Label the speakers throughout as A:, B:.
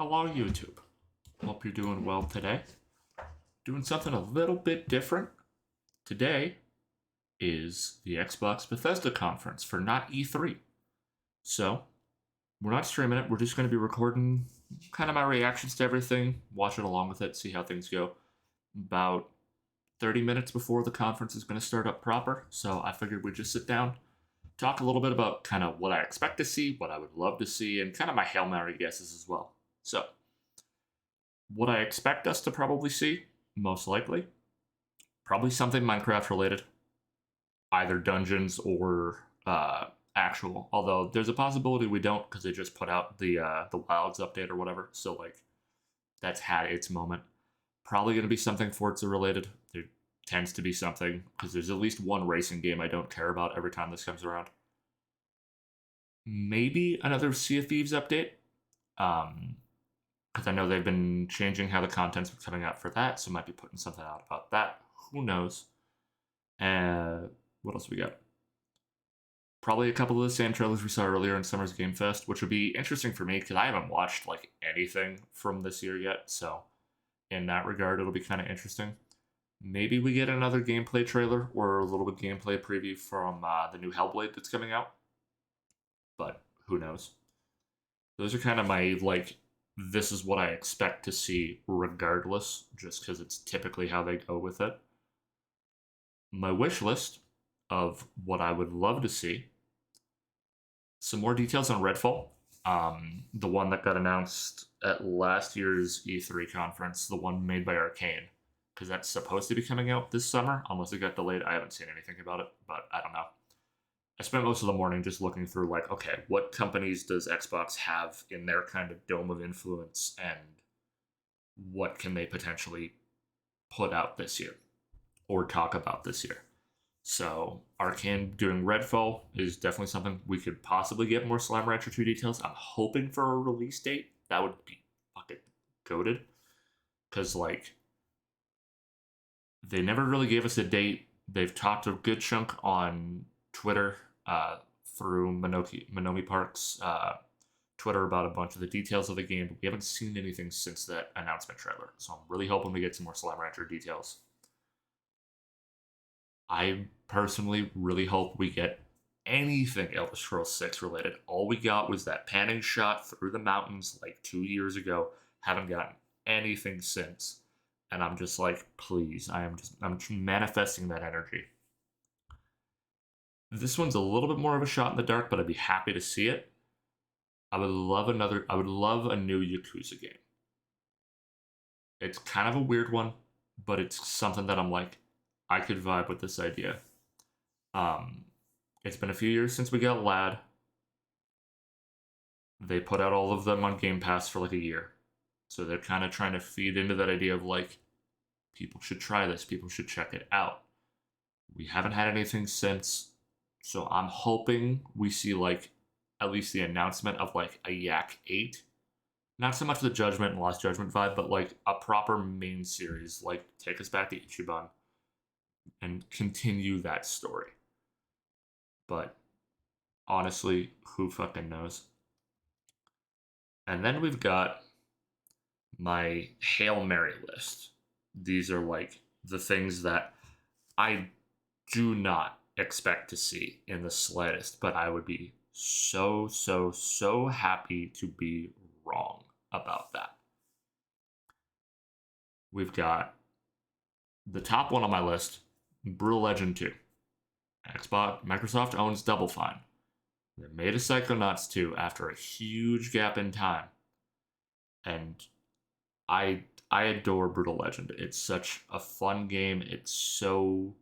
A: Hello, YouTube. Hope you're doing well today. Doing something a little bit different. Today is the Xbox Bethesda conference for not E3. So, we're not streaming it, we're just going to be recording kind of my reactions to everything, watch it along with it, see how things go. About 30 minutes before the conference is going to start up proper, so I figured we'd just sit down, talk a little bit about kind of what I expect to see, what I would love to see, and kind of my Hail Mary guesses as well. So, what I expect us to probably see, most likely, probably something Minecraft related, either dungeons or actual. Although there's a possibility we don't because they just put out the Wilds update or whatever. So like that's had its moment. Probably going to be something Forza related. There tends to be something because there's at least one racing game I don't care about every time this comes around. Maybe another Sea of Thieves update. Because I know they've been changing how the content's been coming out for that, so might be putting something out about that. Who knows? What else we got? Probably a couple of the same trailers we saw earlier in Summer's Game Fest, which would be interesting for me because I haven't watched like anything from this year yet. So in that regard, it'll be kind of interesting. Maybe we get another gameplay trailer or a little bit gameplay preview from the new Hellblade that's coming out. But who knows? Those are kind of my like. This is what I expect to see regardless, just because it's typically how they go with it. My wish list of what I would love to see. Some more details on Redfall. The one that got announced at last year's E3 conference, the one made by Arcane, because that's supposed to be coming out this summer, unless it got delayed. I haven't seen anything about it, but I don't know. I spent most of the morning just looking through, like, okay, what companies does Xbox have in their kind of dome of influence, and what can they potentially put out this year or talk about this year? So, Arcane doing Redfall is definitely something we could possibly get more Slime Rancher 2 details. I'm hoping for a release date. That would be fucking goated. Because, like, they never really gave us a date. They've talked a good chunk on Twitter through Monomi Park's Twitter about a bunch of the details of the game, but we haven't seen anything since that announcement trailer. So I'm really hoping we get some more Slime Rancher details. I personally really hope we get anything Elder Scrolls 6 related. All we got was that panning shot through the mountains like 2 years ago. Haven't gotten anything since. And I'm just like, please, I'm manifesting that energy. This one's a little bit more of a shot in the dark, but I'd be happy to see it. I would love a new Yakuza game. It's kind of a weird one, but it's something that I'm like, I could vibe with this idea. It's been a few years since we got Lad. They put out all of them on Game Pass for like a year. So they're kind of trying to feed into that idea of like, people should try this, people should check it out. We haven't had anything since, so I'm hoping we see like at least the announcement of like a Yak 8. Not so much the Judgment and Lost Judgment vibe, but like a proper main series, like take us back to Ichiban and continue that story. But honestly, who fucking knows? And then we've got my Hail Mary list. These are like the things that I do not expect to see in the slightest, but I would be so happy to be wrong about that. We've got the top one on my list, Brutal Legend 2. Microsoft owns Double Fine. They made a Psychonauts 2 after a huge gap in time. And I adore Brutal Legend. It's such a fun game. It's so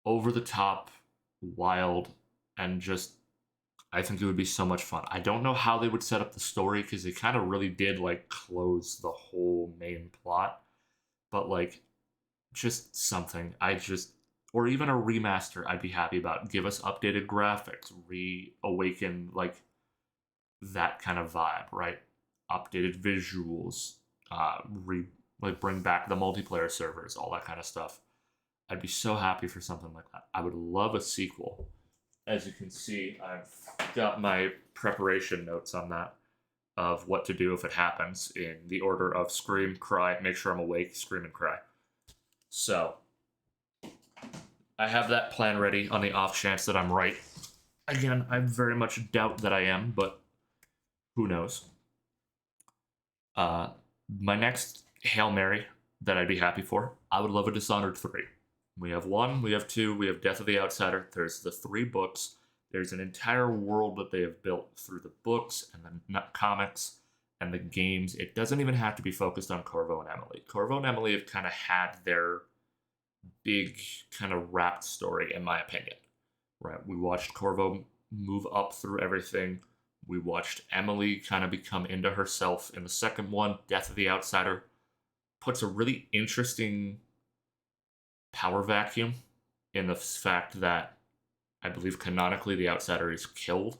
A: over the top, wild, and just I think it would be so much fun. I don't know how they would set up the story because they kind of really did like close the whole main plot, but like just something. Or even a remaster I'd be happy about. Give us updated graphics, reawaken like that kind of vibe, right? Updated visuals, bring back the multiplayer servers, all that kind of stuff. I'd be so happy for something like that. I would love a sequel. As you can see, I've got my preparation notes on that. of what to do if it happens in the order of scream, cry, make sure I'm awake, scream, and cry. So I have that plan ready on the off chance that I'm right. Again, I very much doubt that I am, but who knows? Uh, my next Hail Mary that I'd be happy for, I would love a Dishonored 3. We have 1, we have 2, we have Death of the Outsider. There's the 3 books. There's an entire world that they have built through the books and the comics and the games. It doesn't even have to be focused on Corvo and Emily. Corvo and Emily have kind of had their big kind of wrapped story, in my opinion. Right? We watched Corvo move up through everything. We watched Emily kind of become into herself in the second one. Death of the Outsider puts a really interesting power vacuum in the fact that I believe canonically the Outsider is killed,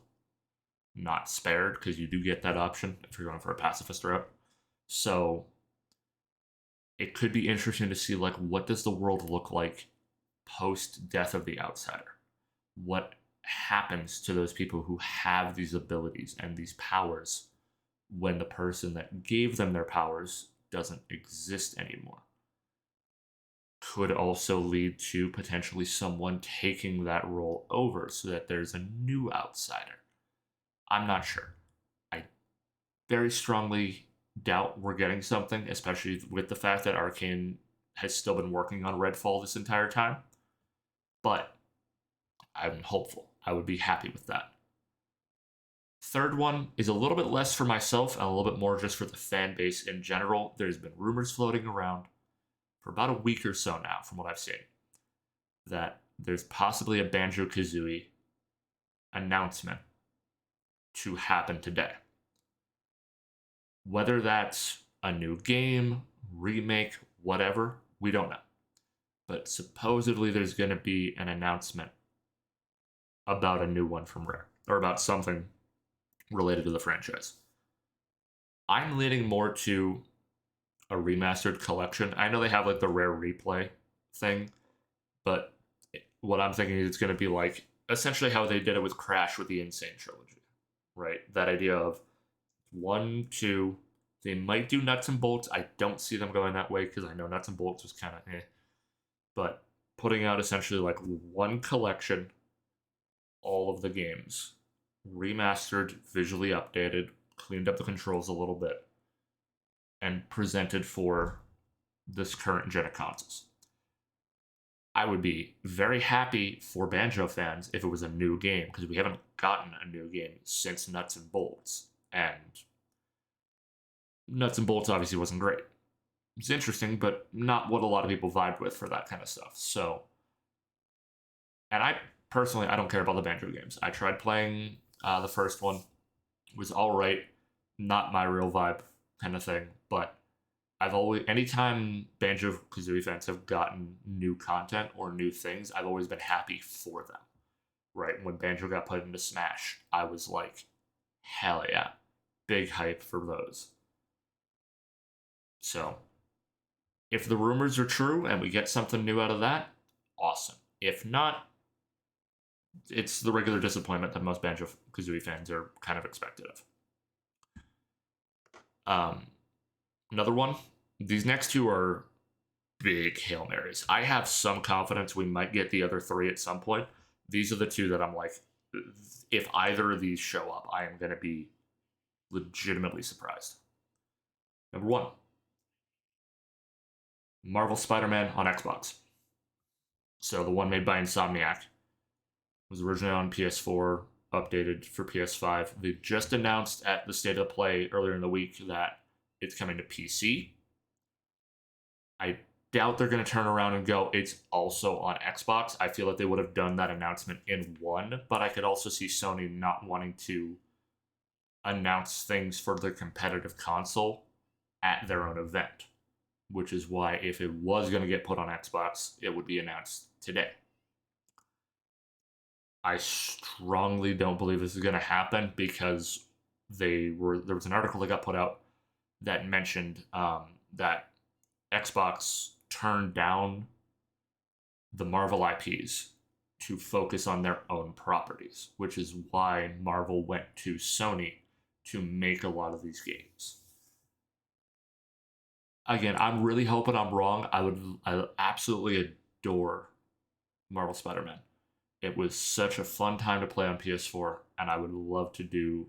A: not spared, because you do get that option if you're going for a pacifist route. So it could be interesting to see, like, what does the world look like post Death of the Outsider? What happens to those people who have these abilities and these powers when the person that gave them their powers doesn't exist anymore? Could also lead to potentially someone taking that role over so that there's a new outsider. I'm not sure. I very strongly doubt we're getting something, especially with the fact that Arcane has still been working on Redfall this entire time. But I'm hopeful. I would be happy with that. Third one is a little bit less for myself and a little bit more just for the fan base in general. There's been rumors floating around for about a week or so now, from what I've seen, that there's possibly a Banjo-Kazooie announcement to happen today. Whether that's a new game, remake, whatever, we don't know. But supposedly there's going to be an announcement about a new one from Rare, or about something related to the franchise. I'm leaning more to a remastered collection. I know they have like the Rare Replay thing, but what I'm thinking is it's going to be like essentially how they did it with Crash with the Insane Trilogy, right? That idea of 1, 2, they might do Nuts and Bolts. I don't see them going that way because I know Nuts and Bolts was kind of but putting out essentially like one collection, all of the games, remastered, visually updated, cleaned up the controls a little bit, and presented for this current gen of consoles. I would be very happy for Banjo fans if it was a new game, because we haven't gotten a new game since Nuts and Bolts. And Nuts and Bolts obviously wasn't great. It's interesting, but not what a lot of people vibed with for that kind of stuff. So, and I personally, I don't care about the Banjo games. I tried playing the first one. It was all right. Not my real vibe kind of thing, but I've always, anytime Banjo-Kazooie fans have gotten new content or new things, I've always been happy for them. Right? When Banjo got put into Smash, I was like, hell yeah. Big hype for those. So, if the rumors are true and we get something new out of that, awesome. If not, it's the regular disappointment that most Banjo-Kazooie fans are kind of expected of. Another one, these next two are big Hail Marys. I have some confidence we might get the other 3 at some point. These are the 2 that I'm like, if either of these show up, I am going to be legitimately surprised. Number 1, Marvel Spider-Man on Xbox. So the one made by Insomniac. Was originally on PS4, updated for PS5. They just announced at the State of Play earlier in the week that it's coming to PC. I doubt they're going to turn around and go, it's also on Xbox. I feel like they would have done that announcement in one, but I could also see Sony not wanting to announce things for their competitive console at their own event, which is why if it was going to get put on Xbox, it would be announced today. I strongly don't believe this is going to happen because there was an article that got put out that mentioned that Xbox turned down the Marvel IPs to focus on their own properties, which is why Marvel went to Sony to make a lot of these games. Again, I'm really hoping I'm wrong. I absolutely adore Marvel Spider-Man. It was such a fun time to play on PS4, and I would love to do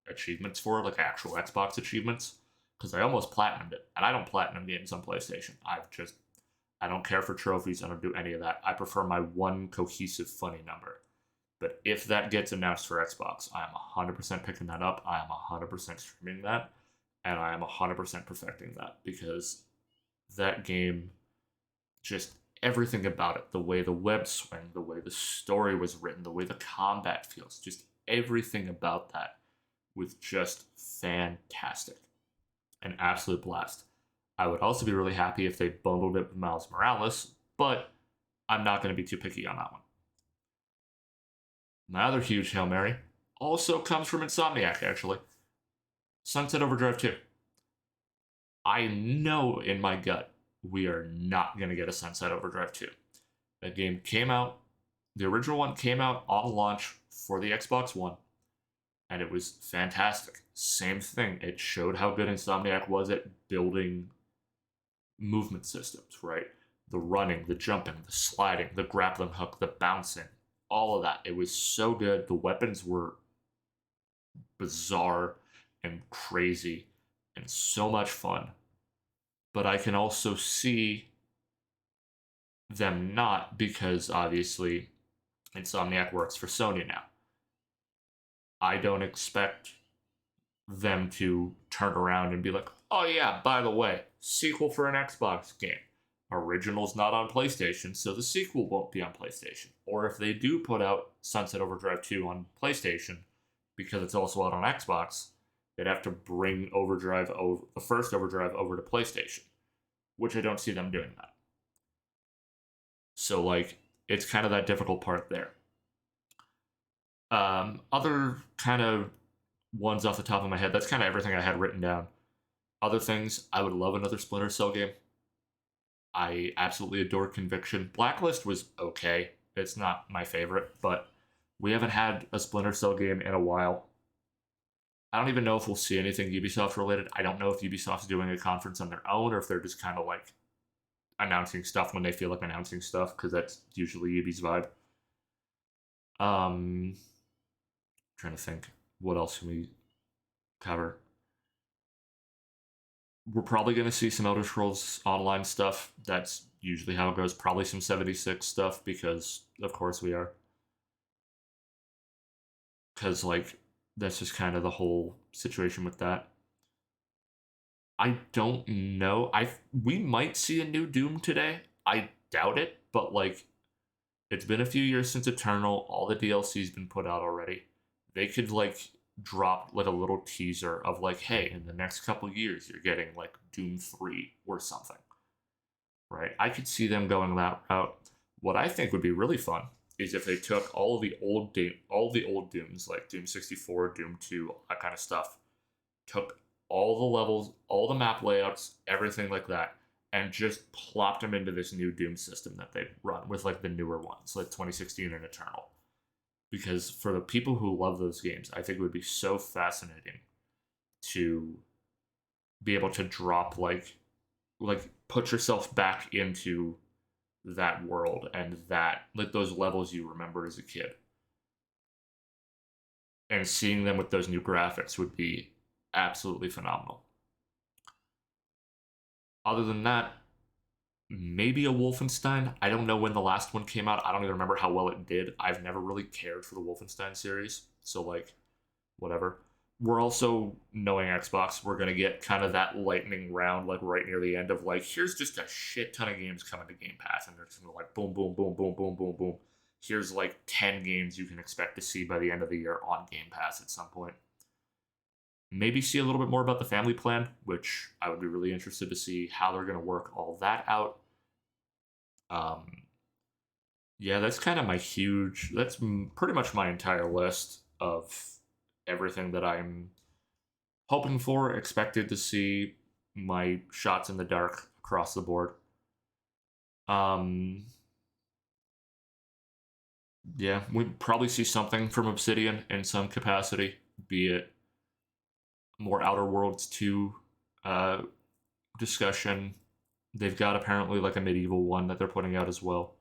A: achievements for it, like actual Xbox achievements, because I almost platinumed it, and I don't platinum games on PlayStation. I don't care for trophies. I don't do any of that. I prefer my one cohesive, funny number. But if that gets announced for Xbox, I am 100% picking that up. I am 100% streaming that, and I am 100% perfecting that because that game, just everything about it, the way the web swing, the way the story was written, the way the combat feels, just everything about that was just fantastic. An absolute blast. I would also be really happy if they bundled it with Miles Morales, but I'm not going to be too picky on that one. My other huge Hail Mary also comes from Insomniac, actually. Sunset Overdrive 2. I know in my gut we are not going to get a Sunset Overdrive 2. That game came out, the original one came out on launch for the Xbox One, and it was fantastic. Same thing, it showed how good Insomniac was at building movement systems, right? The running, the jumping, the sliding, the grappling hook, the bouncing, all of that. It was so good. The weapons were bizarre and crazy and so much fun. But I can also see them not, because obviously Insomniac works for Sony now. I don't expect them to turn around and be like, oh yeah, by the way, sequel for an Xbox game. Original's not on PlayStation, so the sequel won't be on PlayStation. Or if they do put out Sunset Overdrive 2 on PlayStation, because it's also out on Xbox, they'd have to bring the first Overdrive over to PlayStation, which I don't see them doing that. So, like, it's kind of that difficult part there. Other kind of ones off the top of my head, that's kind of everything I had written down. Other things, I would love another Splinter Cell game. I absolutely adore Conviction. Blacklist was okay. It's not my favorite, but we haven't had a Splinter Cell game in a while. I don't even know if we'll see anything Ubisoft related. I don't know if Ubisoft's doing a conference on their own or if they're just kind of like announcing stuff when they feel like announcing stuff, because that's usually Ubi's vibe. Trying to think, what else can we cover? We're probably going to see some Elder Scrolls Online stuff. That's usually how it goes. Probably some 76 stuff, because of course we are. Because, like, that's just kind of the whole situation with that. I don't know. We might see a new Doom today. I doubt it, but like, it's been a few years since Eternal. All the DLC's been put out already. They could like drop like a little teaser of like, hey, in the next couple years, you're getting like Doom 3 or something. Right? I could see them going that route. What I think would be really fun is if they took all the old Dooms, like Doom 64, Doom 2, all that kind of stuff, took all the levels, all the map layouts, everything like that, and just plopped them into this new Doom system that they run with like the newer ones, like 2016 and Eternal. Because for the people who love those games, I think it would be so fascinating to be able to drop like put yourself back into that world and that like those levels you remember as a kid. And seeing them with those new graphics would be absolutely phenomenal. Other than that, maybe a Wolfenstein. I don't know when the last one came out. I don't even remember how well it did. I've never really cared for the Wolfenstein series. So, like, whatever. We're also, knowing Xbox, we're going to get kind of that lightning round, like, right near the end of, like, here's just a shit ton of games coming to Game Pass. And they're just going to, like, boom, boom, boom, boom, boom, boom, boom. Here's, like, 10 games you can expect to see by the end of the year on Game Pass at some point. Maybe see a little bit more about the family plan, which I would be really interested to see how they're going to work all that out. Yeah, that's kind of that's pretty much my entire list of everything that I'm hoping for, expected to see, my shots in the dark across the board. Um, yeah, we probably see something from Obsidian in some capacity, be it more Outer Worlds 2 uh, discussion. They've got apparently like a medieval one that they're putting out as well.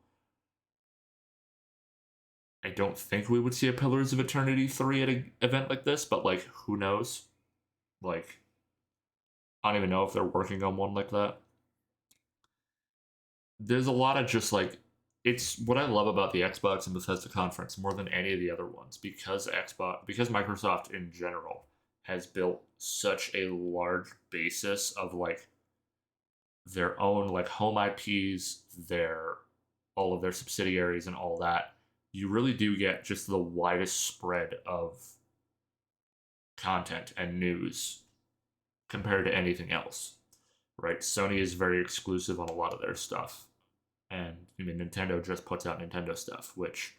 A: I don't think we would see a Pillars of Eternity 3 at an event like this, but like, who knows? Like, I don't even know if they're working on one like that. There's a lot of just like, it's what I love about the Xbox and Bethesda conference more than any of the other ones, because Microsoft in general has built such a large basis of like their own like home IPs, all of their subsidiaries and all that. You really do get just the widest spread of content and news compared to anything else, right? Sony is very exclusive on a lot of their stuff. And I mean, Nintendo just puts out Nintendo stuff, which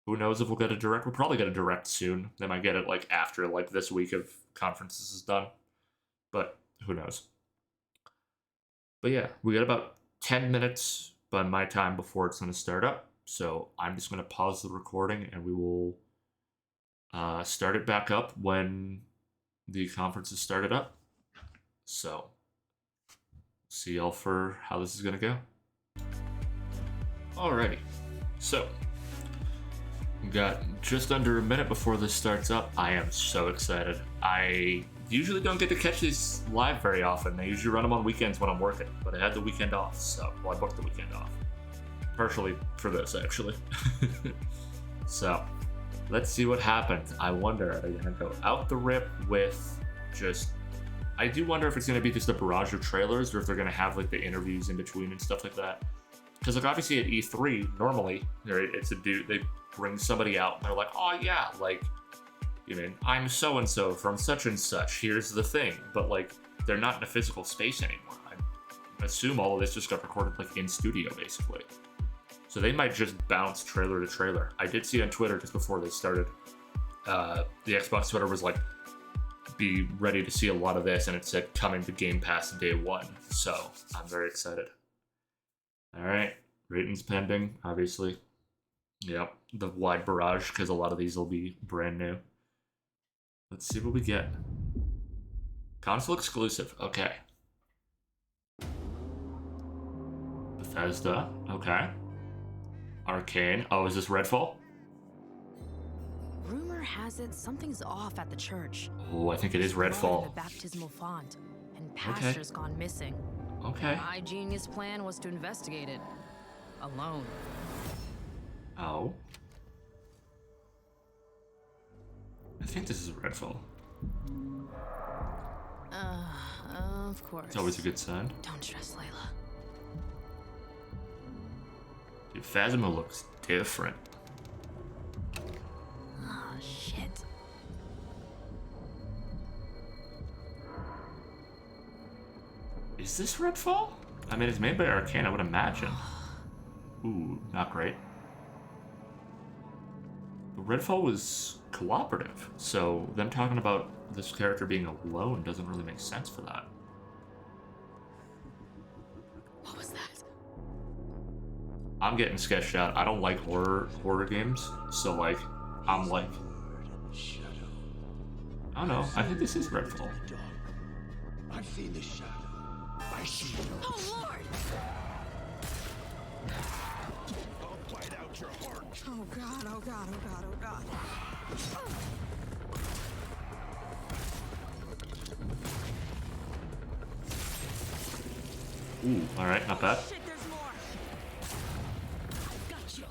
A: who knows if we'll get a direct. We'll probably get a direct soon. They might get it like after like this week of conferences is done, but who knows? But yeah, we got about 10 minutes by my time before it's going to start up. So I'm just going to pause the recording and we will start it back up when the conference is started up. So see y'all for how this is going to go. Alrighty, so we got just under a minute before this starts up. I am so excited. I usually don't get to catch these live very often. I usually run them on weekends when I'm working, but I had the weekend off, so I booked the weekend off. Partially for this, actually. So let's see what happens. I wonder, are they going to go out the rip with just... I do wonder if it's going to be just a barrage of trailers or if they're going to have like the interviews in between and stuff like that. Because like obviously at E3, normally it's a dude, they bring somebody out and they're like, oh yeah, like, you know, I'm so-and-so from such and such, here's the thing. But like, they're not in a physical space anymore. I assume all of this just got recorded like in studio basically. So they might just bounce trailer to trailer. I did see on Twitter just before they started, the Xbox Twitter was like, be ready to see a lot of this, and it said coming to Game Pass day one. So I'm very excited. All right, ratings pending, obviously. Yep, the wide barrage, because a lot of these will be brand new. Let's see what we get. Console exclusive, okay. Bethesda, okay. Arcane, oh, is this Redfall?
B: Rumor has it something's off at the church.
A: Oh, I think it is Redfall.
B: The baptismal font, and pastor's gone missing.
A: Okay.
B: My genius plan was to investigate it alone.
A: Oh. I think this is Redfall.
B: Of course.
A: It's always a good sign.
B: Don't stress, Layla.
A: Dude, Phasma looks different.
B: Oh, shit.
A: Is this Redfall? I mean, it's made by Arcane, I would imagine. Ooh, not great. But Redfall was cooperative, so them talking about this character being alone doesn't really make sense for that.
B: What was that?
A: I'm getting sketched out. I don't like horror games, so like, I'm like, I don't know. I think this is Redfall.
C: I've seen the shadow. I see you.
B: Oh, Lord!
C: I'll bite out your heart.
B: Oh, God, oh, God, oh, God, oh, God.
A: Ooh, alright, not bad.
B: Shit, there's more! Gotcha.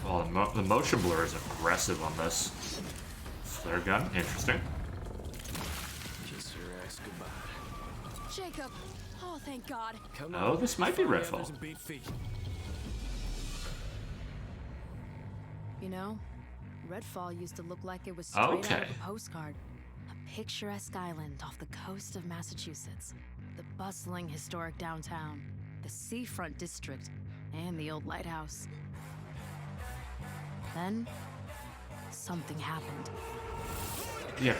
A: Oh, the motion blur is aggressive on this. Flare gun, interesting.
C: Kiss your ass goodbye.
B: Jacob! Oh, thank God.
C: Come
A: Oh, this might be Redfall.
C: doesn't beat feet.
B: You know, Redfall used to look like it was straight out
A: Okay.
B: of a postcard. A picturesque island off the coast of Massachusetts. The bustling historic downtown, the seafront district, and the old lighthouse. Then, something happened.
A: Yeah,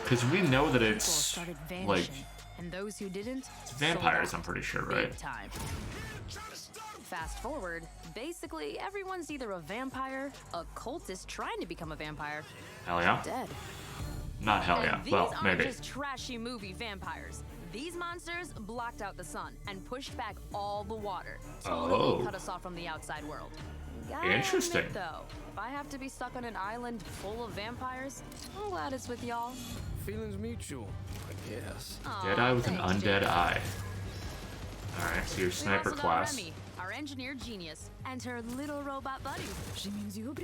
A: because we know that
B: People
A: it's
B: started
A: like
B: vanishing. And those who didn't,
A: It's vampires,
B: sold
A: I'm
B: out
A: pretty sure,
B: big
A: right?
B: time. Fast forward, basically everyone's either a vampire, a cultist trying to become a vampire,
A: Hell yeah.
B: dead.
A: Not hell yeah.
B: And these
A: Well,
B: aren't
A: maybe.
B: just trashy movie vampires. These monsters blocked out the sun and pushed back all the water. Totally
A: Oh.
B: cut us off from the outside world. Gotta
A: Interesting.
B: admit, though, if I have to be stuck on an island full of vampires, I'm glad it's with y'all.
C: Feelings mutual, I guess.
A: Dead eye with an
B: Thanks,
A: undead
B: Jake.
A: eye. Alright, so your
B: We
A: sniper
B: also got
A: class.
B: Remy, our engineer genius, and her little robot buddy. She means you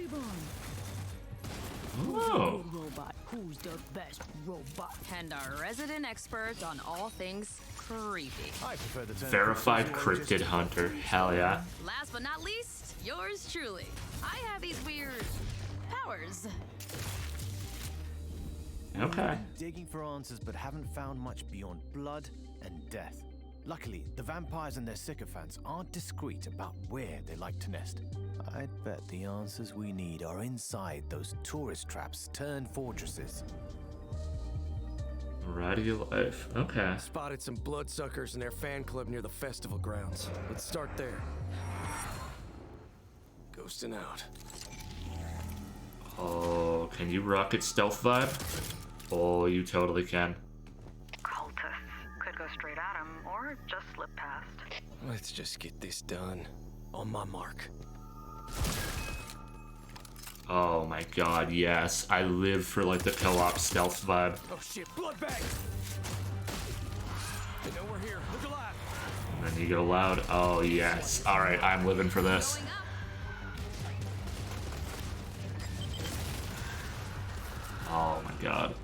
A: Oh.
B: robot. Who's the best robot? And our resident expert on all things creepy.
C: I prefer the term
A: Verified
C: cryptozoologist.
A: cryptid hunter. Hell yeah.
B: Last but not least, yours truly. I have these weird powers.
A: Okay.
D: Digging for answers but haven't found much beyond blood and death. Luckily, the vampires and their sycophants aren't discreet about where they like to nest. I'd bet the answers we need are inside those tourist traps turned fortresses.
A: Ride of your life. Okay.
C: Spotted some bloodsuckers in their fan club near the festival grounds. Let's start there. Ghosting out.
A: Oh, can you rocket stealth vibe? Oh, you totally can.
E: Cultists could go straight at him or just slip past.
C: Let's just get this done. On my mark.
A: Oh my god, yes. I live for like the co-op stealth vibe.
C: Oh shit, blood bag! They know we're here. Look alive!
A: And then you go loud. Oh yes. Alright, I'm living for this.
B: Going up.
A: Oh my god.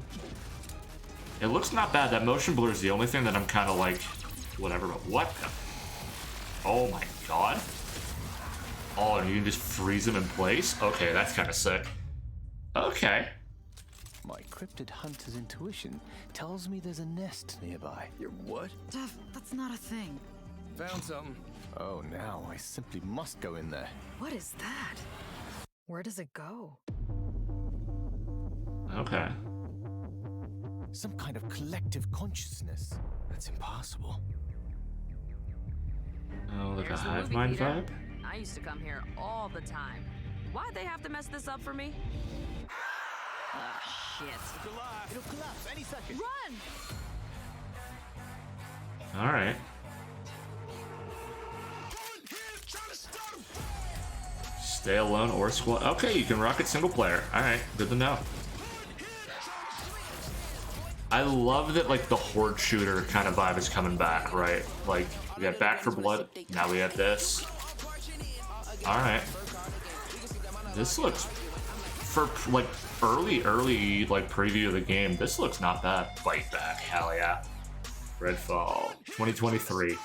A: It looks not bad. That motion blur is the only thing that I'm kind of like, whatever, but what the? Oh my god. Oh, and you can just freeze him in place? Okay, that's kind of sick. Okay.
D: My cryptid hunter's intuition tells me there's a nest nearby.
C: You're what?
F: Jeff, that's not a thing.
C: Found something.
D: Oh, now I simply must go in there.
F: What is that? Where does it go?
A: Okay.
D: Some kind of collective consciousness.
C: That's impossible.
A: Oh, like a
B: Here's the
A: hive
B: movie
A: mind
B: theater.
A: vibe?
B: I used to come here all the time. Why'd they have to mess this up for me? Ah, shit.
D: It'll collapse any second.
B: Run!
A: Alright. Stay alone or squad. Okay, you can rocket single player. Alright, good to know. I love that like the horde shooter kind of vibe is coming back, right? Like we got Back for Blood, now we have this. Alright. This looks for like early like preview of the game, this looks not bad. Fight Back, hell yeah. Redfall 2023.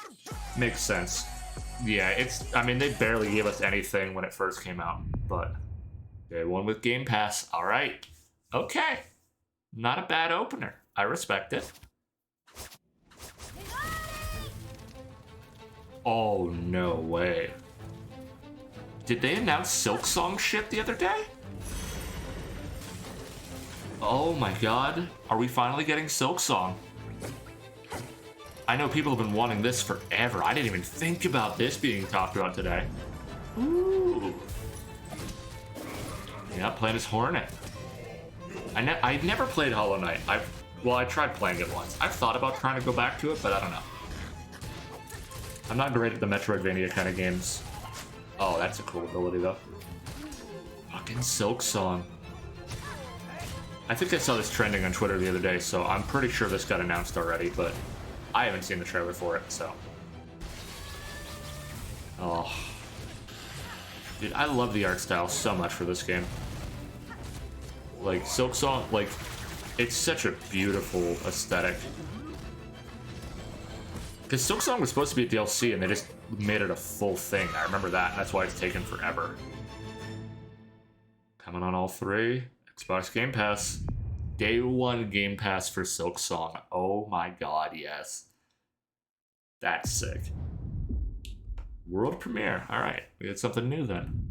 A: Makes sense. Yeah, I mean they barely gave us anything when it first came out, but day one with Game Pass. Alright. Okay. Not a bad opener. I respect it. Oh, no way. Did they announce Silk Song shit the other day? Oh my god. Are we finally getting Silk Song? I know people have been wanting this forever. I didn't even think about this being talked about today. Ooh. Yeah, playing as Hornet. I never played Hollow Knight. I tried playing it once. I've thought about trying to go back to it, but I don't know. I'm not great at the Metroidvania kind of games. Oh, that's a cool ability, though. Fucking Silk Song. I think I saw this trending on Twitter the other day, so I'm pretty sure this got announced already, but I haven't seen the trailer for it, so. Oh. Dude, I love the art style so much for this game. Like, Silk Song, like, it's such a beautiful aesthetic. Because Silk Song was supposed to be a DLC, and they just made it a full thing. I remember that, and that's why it's taken forever. Coming on all three. Xbox Game Pass. Day one Game Pass for Silk Song. Oh my god, yes. That's sick. World premiere. Alright, we got something new then.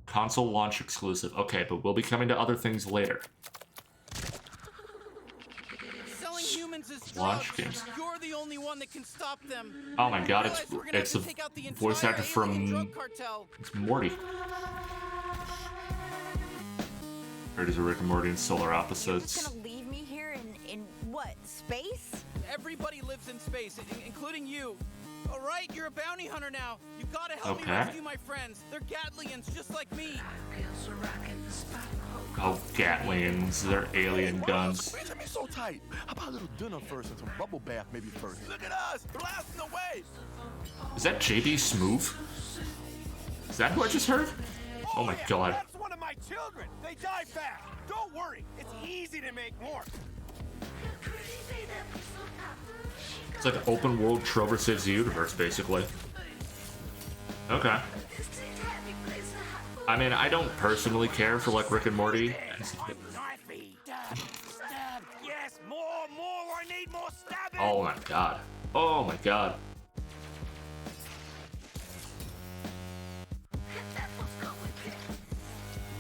A: Console launch exclusive. Okay, but we'll be coming to other things later.
G: Selling human
C: Friends'
A: launch
C: drugs.
A: games.
C: You're the only one that can stop them.
A: Oh my god,
C: Realize we're gonna
A: it's
C: have
A: a
C: to take out the
A: voice
C: entire
A: actor
C: alien
A: from
C: drug cartel.
A: it's Morty. Or does a Rick and Morty and Solar
G: Just
A: Opposites?
G: gonna leave me here in what, space?
C: Everybody lives in space, including you. All right, you're a bounty hunter now. You gotta help me
A: Okay.
C: rescue my friends. They're Gatlians, just like me.
A: Oh, Gatlians, they're alien guns.
H: Picture me so tight. How about a little dinner first and some bubble bath maybe first? Look at us, blasting away.
A: Is that JB Smoove? Is that who I just heard? Oh my god.
H: That's one of my children. They die fast. Don't worry, it's easy to make more.
A: It's like an open world Trover Saves the Universe, basically. Okay. I mean, I don't personally care for like Rick and Morty.
H: Yes, more. I need more stabbing.
A: Oh my god. Oh my god.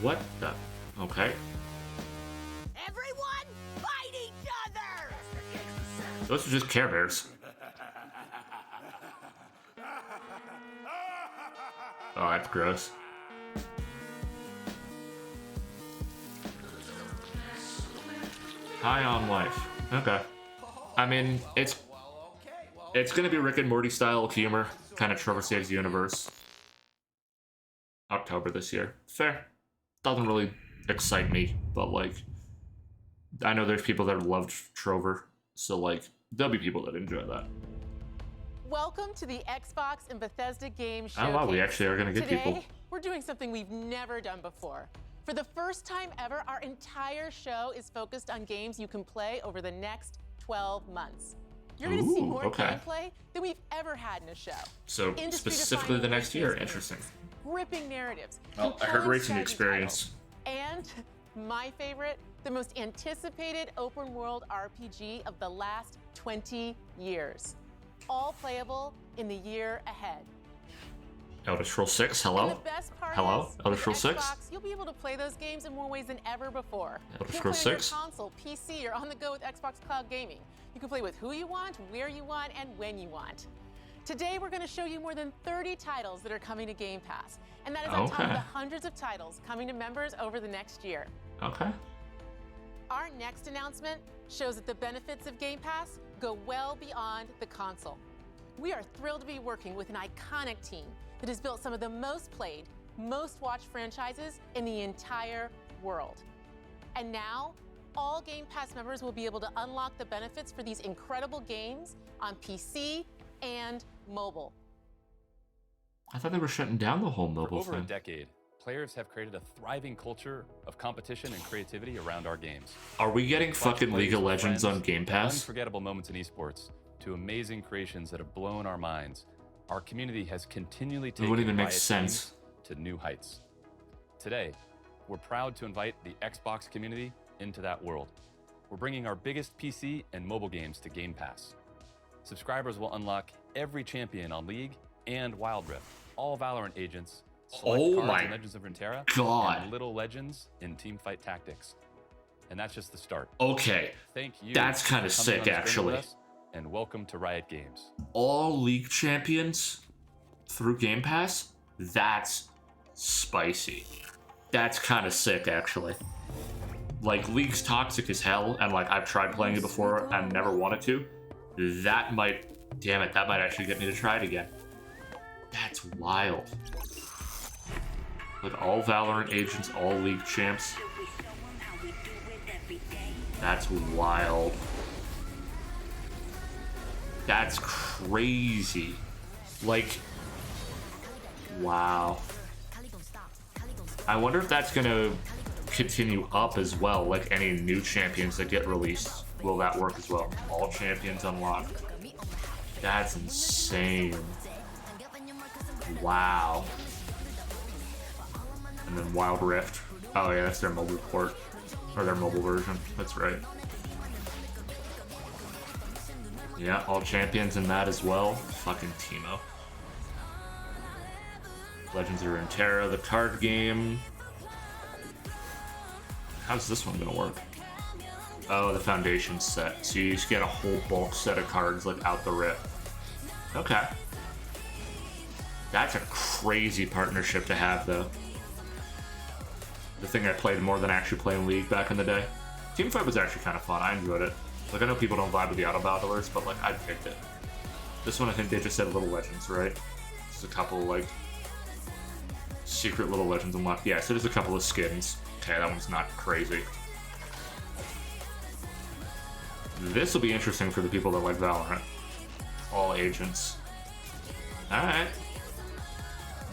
A: What the? Okay.
G: Everyone, fight each other!
A: Those are just Care Bears. Oh, that's gross. High on life. Okay. I mean, it's gonna be Rick and Morty style humor, kind of Trevor Saves the Universe. October this year. Fair. Doesn't really excite me, but like, I know there's people that loved Trover, so like, there'll be people that enjoy that.
I: Welcome to the Xbox and Bethesda Game Showcase.
A: Oh wow, we actually are gonna get
I: Today,
A: people.
I: we're doing something we've never done before. For the first time ever, our entire show is focused on games you can play over the next 12 months. You're going to see
A: Ooh,
I: more
A: okay.
I: gameplay than we've ever had in a show.
A: So specifically the next year, interesting.
I: Gripping narratives.
A: Well, I heard
I: compelling
A: Racing
I: strategy
A: Experience.
I: titles, and my favorite, the most anticipated open world RPG of the last 20 years. All playable in the year ahead.
A: Elder Scrolls 6,
I: And
A: hello?
I: the best part
A: Hello?
I: is,
A: Elder
I: with
A: Scrolls 6?
I: Xbox, you'll be able to play those games in more ways than ever before.
A: Elder
I: You can
A: Scrolls
I: play on
A: 6?
I: your console, PC, or on the go with Xbox Cloud Gaming. You can play with who you want, where you want, and when you want. Today, we're going to show you more than 30 titles that are coming to Game Pass. And that is on top of
A: Okay.
I: the hundreds of titles coming to members over the next year.
A: Okay.
I: Our next announcement shows that the benefits of Game Pass go well beyond the console. We are thrilled to be working with an iconic team that has built some of the most played, most watched franchises in the entire world. And now, all Game Pass members will be able to unlock the benefits for these incredible games on PC and mobile.
A: I thought they were shutting down the whole
J: For
A: mobile
J: over a
A: thing.
J: decade, players have created a thriving culture of competition and creativity around our games.
A: Are we getting
J: Watch
A: fucking
J: plays
A: League of
J: with
A: Legends
J: friends,
A: on Game
J: to
A: Pass?
J: Unforgettable moments in esports, to amazing creations that have blown our minds. Our community has continually taken
A: wouldn't even make
J: Riot
A: sense.
J: games to new heights. Today, we're proud to invite the Xbox community into that world. We're bringing our biggest PC and mobile games to Game Pass. Subscribers will unlock every champion on League and Wild Rift, all Valorant agents, select
A: Oh
J: cards
A: my
J: in Legends of Runeterra,
A: God.
J: and Little Legends in Teamfight Tactics. And that's just the start.
A: Okay.
J: Thank you.
A: That's kinda
J: for coming
A: sick,
J: on this journey
A: actually.
J: with us, and welcome to Riot Games.
A: All League champions through Game Pass? That's spicy. That's kind of sick, actually. Like, League's toxic as hell, and like, I've tried playing it before and never wanted to. That might, damn it, that might actually get me to try it again. That's wild. Like, all Valorant agents, all League champs. That's wild. That's crazy. Like, wow. I wonder if that's gonna continue up as well, like any new champions that get released. Will that work as well? All champions unlocked. That's insane. Wow. And then Wild Rift. Oh yeah, that's their mobile port. Or their mobile version. That's right. Yeah, all champions in that as well. Fucking Teemo. Legends of Runeterra, the card game. How's this one gonna work? Oh, the foundation set. So you just get a whole bulk set of cards like out the rip. Okay. That's a crazy partnership to have, though. The thing I played more than actually playing League back in the day. Teamfight was actually kind of fun. I enjoyed it. Like, I know people don't vibe with the auto battlers, but like, I picked it. This one, I think they just said Little Legends, right? Just a couple like secret Little Legends unlocked. Yeah, so there's a couple of skins. Okay, that one's not crazy. This will be interesting for the people that like Valorant. All agents. Alright.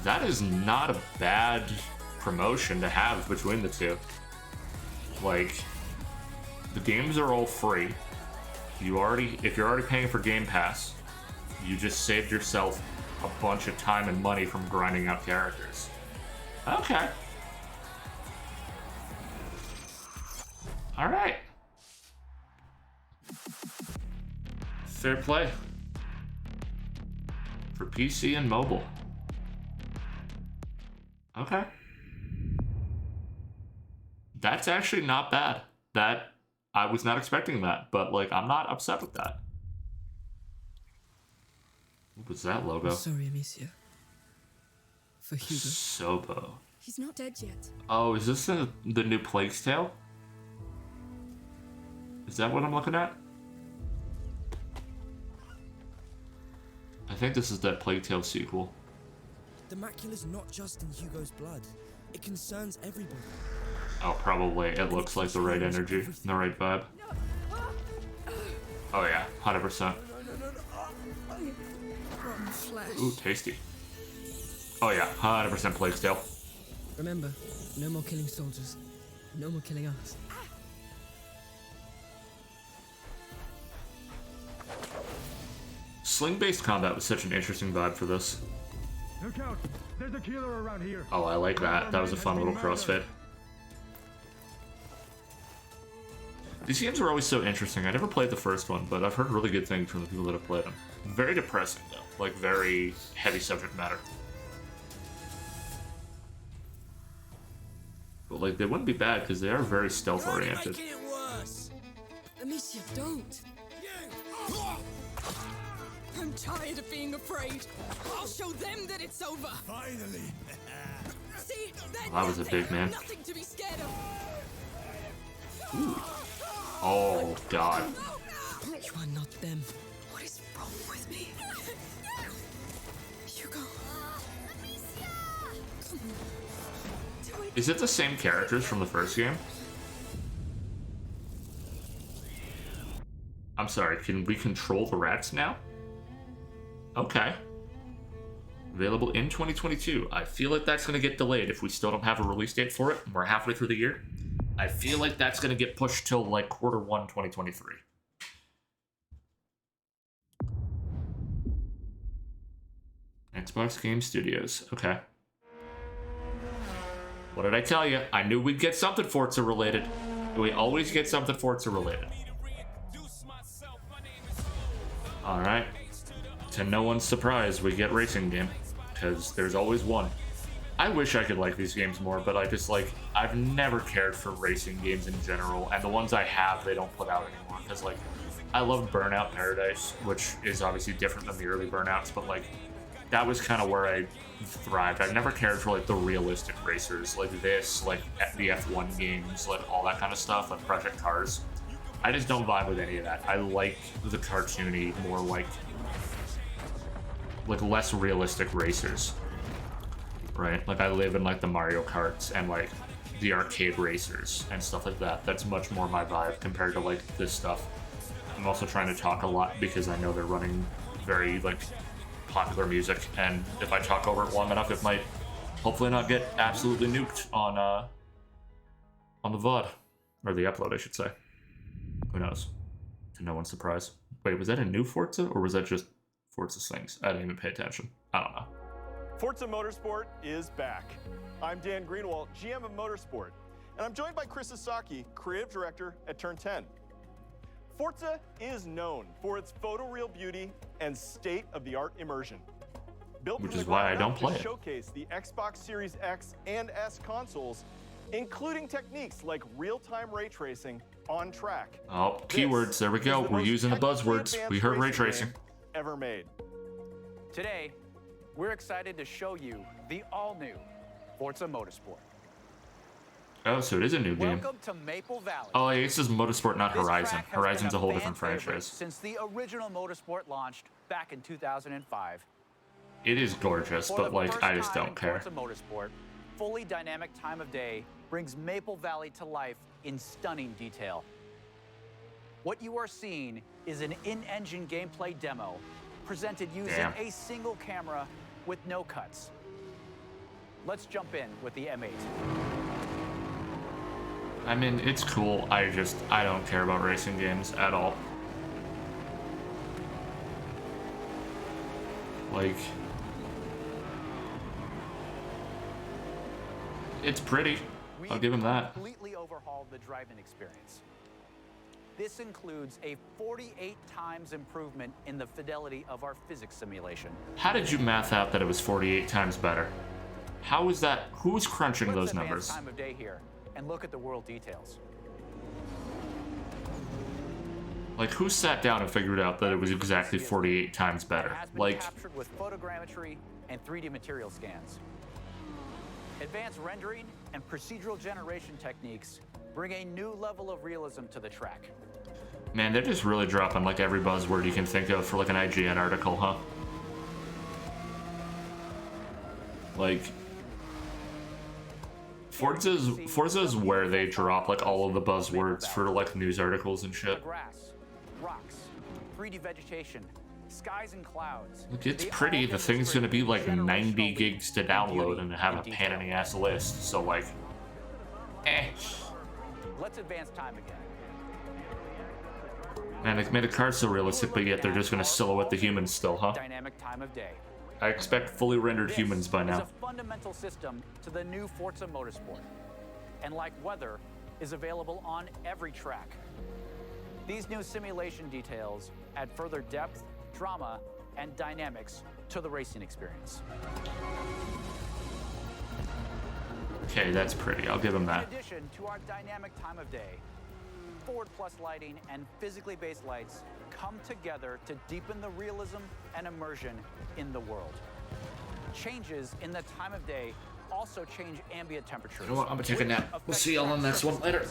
A: That is not a bad promotion to have between the two. Like, the games are all free. If you're already paying for Game Pass, you just saved yourself a bunch of time and money from grinding out characters. Okay. Alright. Fair play. For PC and mobile. Okay. That's actually not bad. I was not expecting that, but like, I'm not upset with that. What was that logo?
K: Sorry, Amicia. For Hugo.
A: Sobo.
K: He's not dead yet.
A: Oh, is this the new Plague's Tale? Is that what I'm looking at? I think this is that Plague Tale sequel.
K: The macula's not just in Hugo's blood. It concerns everybody.
A: Oh, probably. It looks like the right energy, the right vibe. Oh yeah, 100%. Ooh, tasty. Oh yeah, 100% Plague's Tale.
K: Remember, no more killing soldiers. No more killing us.
A: Sling-based combat was such an interesting vibe for this.
L: Look out! There's a killer around here.
A: Oh, I like that. That was a fun little crossfit. These games are always so interesting. I never played the first one, but I've heard really good things from the people that have played them. Very depressing, though. Like, very heavy subject matter. But, like, they wouldn't be bad, because they are very stealth-oriented.
K: Amicia, don't! I'm tired of being afraid. I'll show them that it's over.
H: Finally.
K: See,
A: That was a big man.
K: nothing to be scared of.
A: Ooh. Oh, God.
K: You are not them. What is wrong with me? Hugo.
A: Is it the same characters from the first game? I'm sorry, can we control the rats now? Okay. Available in 2022. I feel like that's going to get delayed if we still don't have a release date for it. We're halfway through the year. I feel like that's going to get pushed till like Q1 2023. Xbox Game Studios. Okay. What did I tell you? I knew we'd get something Forza related. We always get something Forza related. Alright. To no one's surprise, we get racing game. Because there's always one. I wish I could like these games more, but I just like, I've never cared for racing games in general, and the ones I have, they don't put out anymore. Because like, I love Burnout Paradise, which is obviously different than the early Burnouts, but like, that was kind of where I thrived. I've never cared for like the realistic racers, like this, like the F1 games, like all that kind of stuff, like Project Cars. I just don't vibe with any of that. I like the cartoony, more like less realistic racers, right? Like I live in like the Mario Karts and like the arcade racers and stuff like that. That's much more my vibe compared to like this stuff. I'm also trying to talk a lot because I know they're running very like popular music, and if I talk over it long enough, it might hopefully not get absolutely nuked on the VOD, or the upload, I should say. Who knows? To no one's surprise. Wait, was that a new Forza, or was that just Forza Slings? I didn't even pay attention. I don't know.
M: Forza Motorsport is back. I'm Dan Greenwald, GM of Motorsport, and I'm joined by Chris Sasaki, Creative Director at Turn 10. Forza is known for its photoreal beauty and state-of-the-art immersion. Built
A: Which
M: from
A: is
M: the
A: why I
M: ground
A: don't
M: up
A: play
M: to
A: it.
M: showcase the Xbox Series X and S consoles, including techniques like real-time ray tracing on track.
A: Oh, keywords. There we go. We're using the buzzwords. We heard ray tracing.
M: Ever made.
N: Today, we're excited to show you the all-new Forza Motorsport.
A: Oh, so it is a new game.
N: Welcome to Maple Valley.
A: Oh, yeah, this is Motorsport, not
N: This
A: Horizon.
N: track has
A: Horizon's
N: been
A: a whole
N: fan
A: different
N: favorite
A: franchise.
N: Since the original Motorsport launched back in 2005.
A: It is gorgeous,
N: For
A: but
N: the
A: like,
N: first
A: I just
N: time
A: don't
N: in
A: care.
N: Forza Motorsport, fully dynamic time of day brings Maple Valley to life in stunning detail. What you are seeing is an in-engine gameplay demo presented using a single camera with no cuts. Let's jump in with the M8.
A: I mean, it's cool. I don't care about racing games at all. Like, it's pretty. I'll give him that.
N: Completely overhauled the driving experience. This includes a 48 times improvement in the fidelity of our physics simulation.
A: How did you math out that it was 48 times better? How is that? Who's crunching those numbers?
N: Time of day here and look at the world details.
A: Like, who sat down and figured out that it was exactly 48 times better? Like,
N: Captured with photogrammetry and 3D material scans. Advanced rendering and procedural generation techniques bring a new level of realism to the track.
A: man, they're just really dropping like every buzzword you can think of for like an IGN article, huh? Like, Forza's where they drop like all of the buzzwords for like news articles and shit.
N: Grass, rocks, 3D vegetation, skies and clouds.
A: Look, it's pretty. The thing's gonna be like 90 gigs to download and have a pain in the ass list. So like,
N: Let's advance time again.
A: Man, they made a car so realistic, but yet they're just gonna silhouette the humans still, huh?
N: Dynamic time of day.
A: I expect fully rendered humans by
N: Is
A: now.
N: a fundamental system to the new Forza Motorsport, and like weather, is available on every track. These new simulation details add further depth, drama, and dynamics to the racing experience.
A: Okay, that's pretty. I'll give them that.
N: In addition to our dynamic time of day, Forward Plus lighting and physically based lights come together to deepen the realism and immersion in the world. Changes in the time of day also change ambient temperatures.
A: You know what? I'm gonna take a nap. We'll see y'all on the next one later.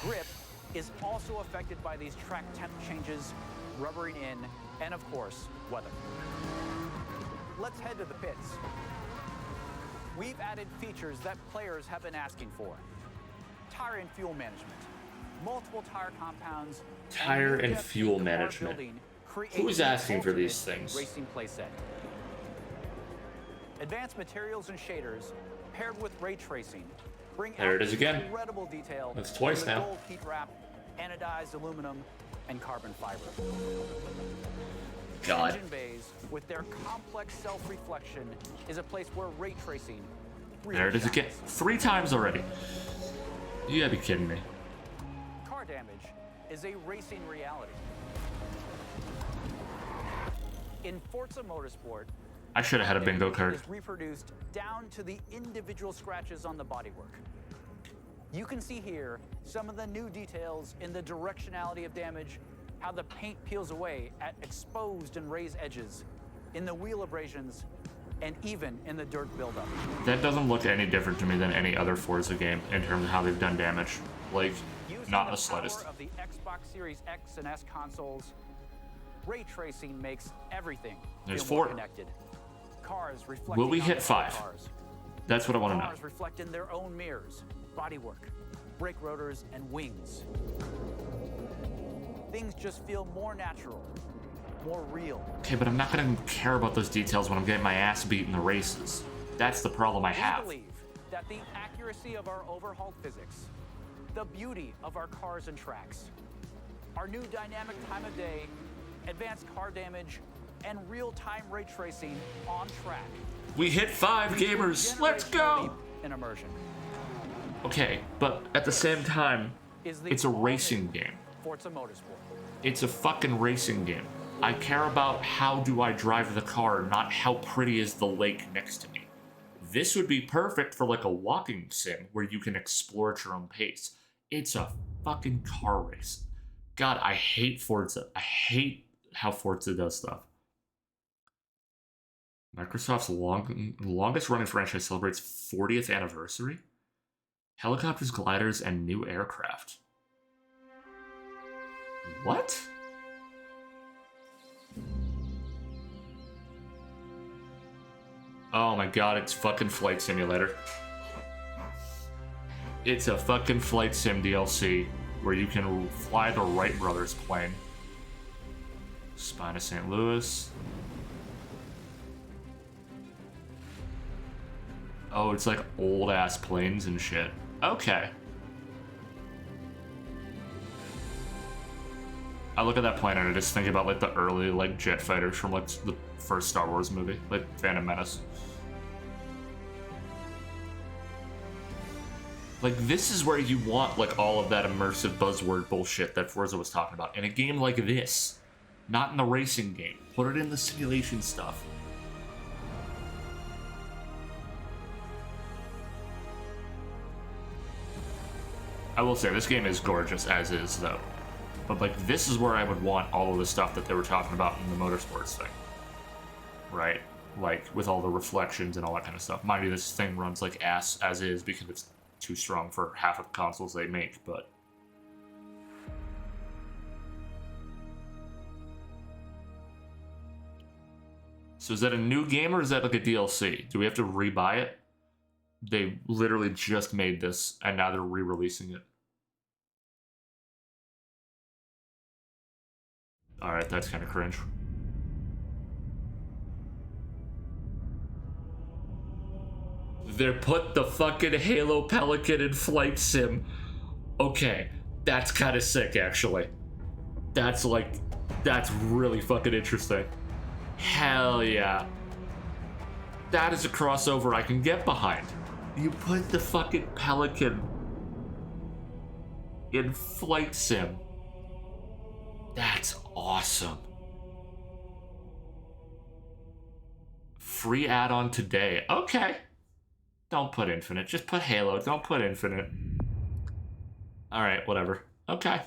N: Grip is also affected by these track temp changes, rubbering in, and of course, weather. Let's head to the pits. We've added features that players have been asking for. Tire and fuel management, multiple tire compounds,
A: Tire and fuel management. Who's asking for these things?
N: Racing playset. Advanced materials and shaders paired with ray tracing bring
A: There
N: out
A: it is again.
N: incredible detail.
A: That's twice
N: with
A: now.
N: Gold heat wrap, anodized aluminum, and carbon fiber.
A: God.
N: Engine bays with their complex self-reflection is a place where ray tracing
A: There it is again. 3 times already. You gotta be kidding me.
N: Car damage is a racing reality. In Forza Motorsport,
A: I should have had a bingo card.
N: is reproduced down to the individual scratches on the bodywork. You can see here some of the new details in the directionality of damage, how the paint peels away at exposed and raised edges, in the wheel abrasions, and even in the dirt buildup.
A: That doesn't look any different to me than any other Forza game in terms of how they've done damage. Like, not the slightest.
N: Power of the Xbox Series X and S consoles, ray tracing makes everything
A: There's
N: feel more
A: 4.
N: connected. Cars reflecting
A: Will we
N: on
A: hit
N: other
A: 5?
N: cars.
A: That's what I want to know.
N: Cars reflect in their own mirrors, bodywork, brake rotors, and wings. Things just feel more natural, more real.
A: Okay, but I'm not gonna care about those details when I'm getting my ass beat in the races. That's the problem I
N: We
A: have.
N: believe that the accuracy of our overhauled physics, the beauty of our cars and tracks, our new dynamic time of day, advanced car damage, and real-time ray tracing on track.
A: We hit 5, gamers. Let's go!
N: In immersion.
A: Okay, but at the same time,
N: Is the
A: it's a
N: all-new
A: racing game.
N: Forza Motorsport.
A: It's a fucking racing game. I care about how do I drive the car, not how pretty is the lake next to me. This would be perfect for like a walking sim where you can explore at your own pace. It's a fucking car race. God, I hate Forza. I hate how Forza does stuff. Microsoft's longest running franchise celebrates 40th anniversary. Helicopters, gliders, and new aircraft. What? Oh my god, it's fucking Flight Simulator. It's a fucking Flight Sim DLC where you can fly the Wright brothers plane. Spine of St. Louis. Oh, it's like old ass planes and shit. Okay. I look at that plane and I just think about like the early like jet fighters from like the first Star Wars movie, like Phantom Menace. Like, this is where you want, like, all of that immersive buzzword bullshit that Forza was talking about. In a game like this. Not in the racing game. Put it in the simulation stuff. I will say, this game is gorgeous as is, though. But, like, this is where I would want all of the stuff that they were talking about in the motorsports thing. Right? Like, with all the reflections and all that kind of stuff. Mind you, this thing runs like ass as is because it's too strong for half of the consoles they make, but so is that a new game or is that like a DLC? Do we have to rebuy it? They literally just made this and now they're re-releasing it. Alright, that's kind of cringe. They put the fucking Halo Pelican in Flight Sim. Okay, that's kind of sick, actually. That's really fucking interesting. Hell yeah. That is a crossover I can get behind. You put the fucking Pelican in Flight Sim. That's awesome. Free add-on today. Okay. Don't put Infinite. Just put Halo. Don't put Infinite. Alright, whatever. Okay.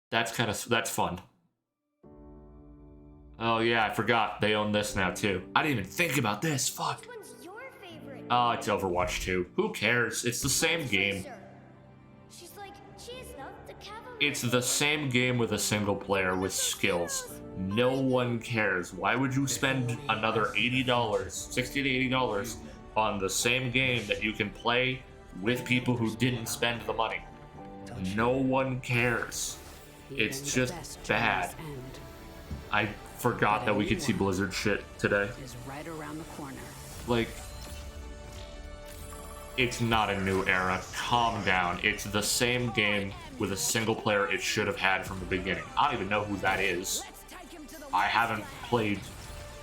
A: That's fun. Oh yeah, I forgot. They own this now too. I didn't even think about this. Fuck.
O: Which one's your favorite?
A: Oh, it's Overwatch 2. Who cares? It's the same game.
O: She's like, cheers, not the cavalry.
A: It's the same game with a single player with skills. No one cares. Why would you spend another $80, $60 to $80 on the same game that you can play with people who didn't spend the money? No one cares. It's just bad. I forgot that we could see Blizzard shit today.
P: Right around the corner.
A: Like, it's not a new era. Calm down. It's the same game with a single player it should have had from the beginning. I don't even know who that is. I haven't played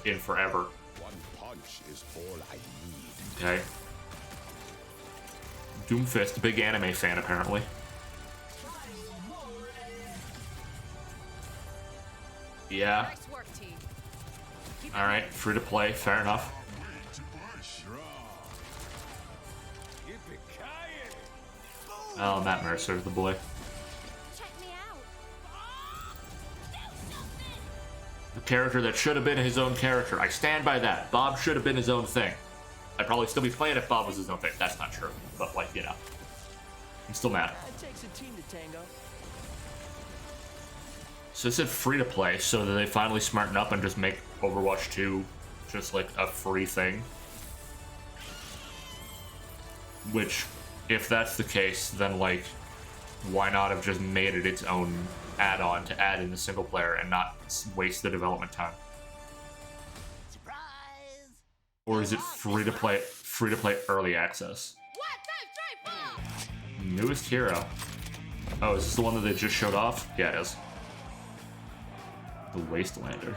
A: in forever.
H: One punch is all I need.
A: Okay. Doomfist, big anime fan apparently. Yeah. Alright, free to play, fair enough. Oh, Matt Mercer, the boy. The character that should have been his own character. I stand by that. Bob should have been his own thing. I'd probably still be playing if Bob was his own thing. That's not true. But, like, you know. I'm still mad.
Q: It takes a team to tango.
A: So they said free to play, so that they finally smarten up and just make Overwatch 2 just like a free thing. Which, if that's the case, then like, why not have just made it its own add-on to add in the single player and not waste the development time?
O: Surprise!
A: Or is it free to play early access? Newest hero. Oh, is this the one that they just showed off? Yeah, it is. The Wastelander.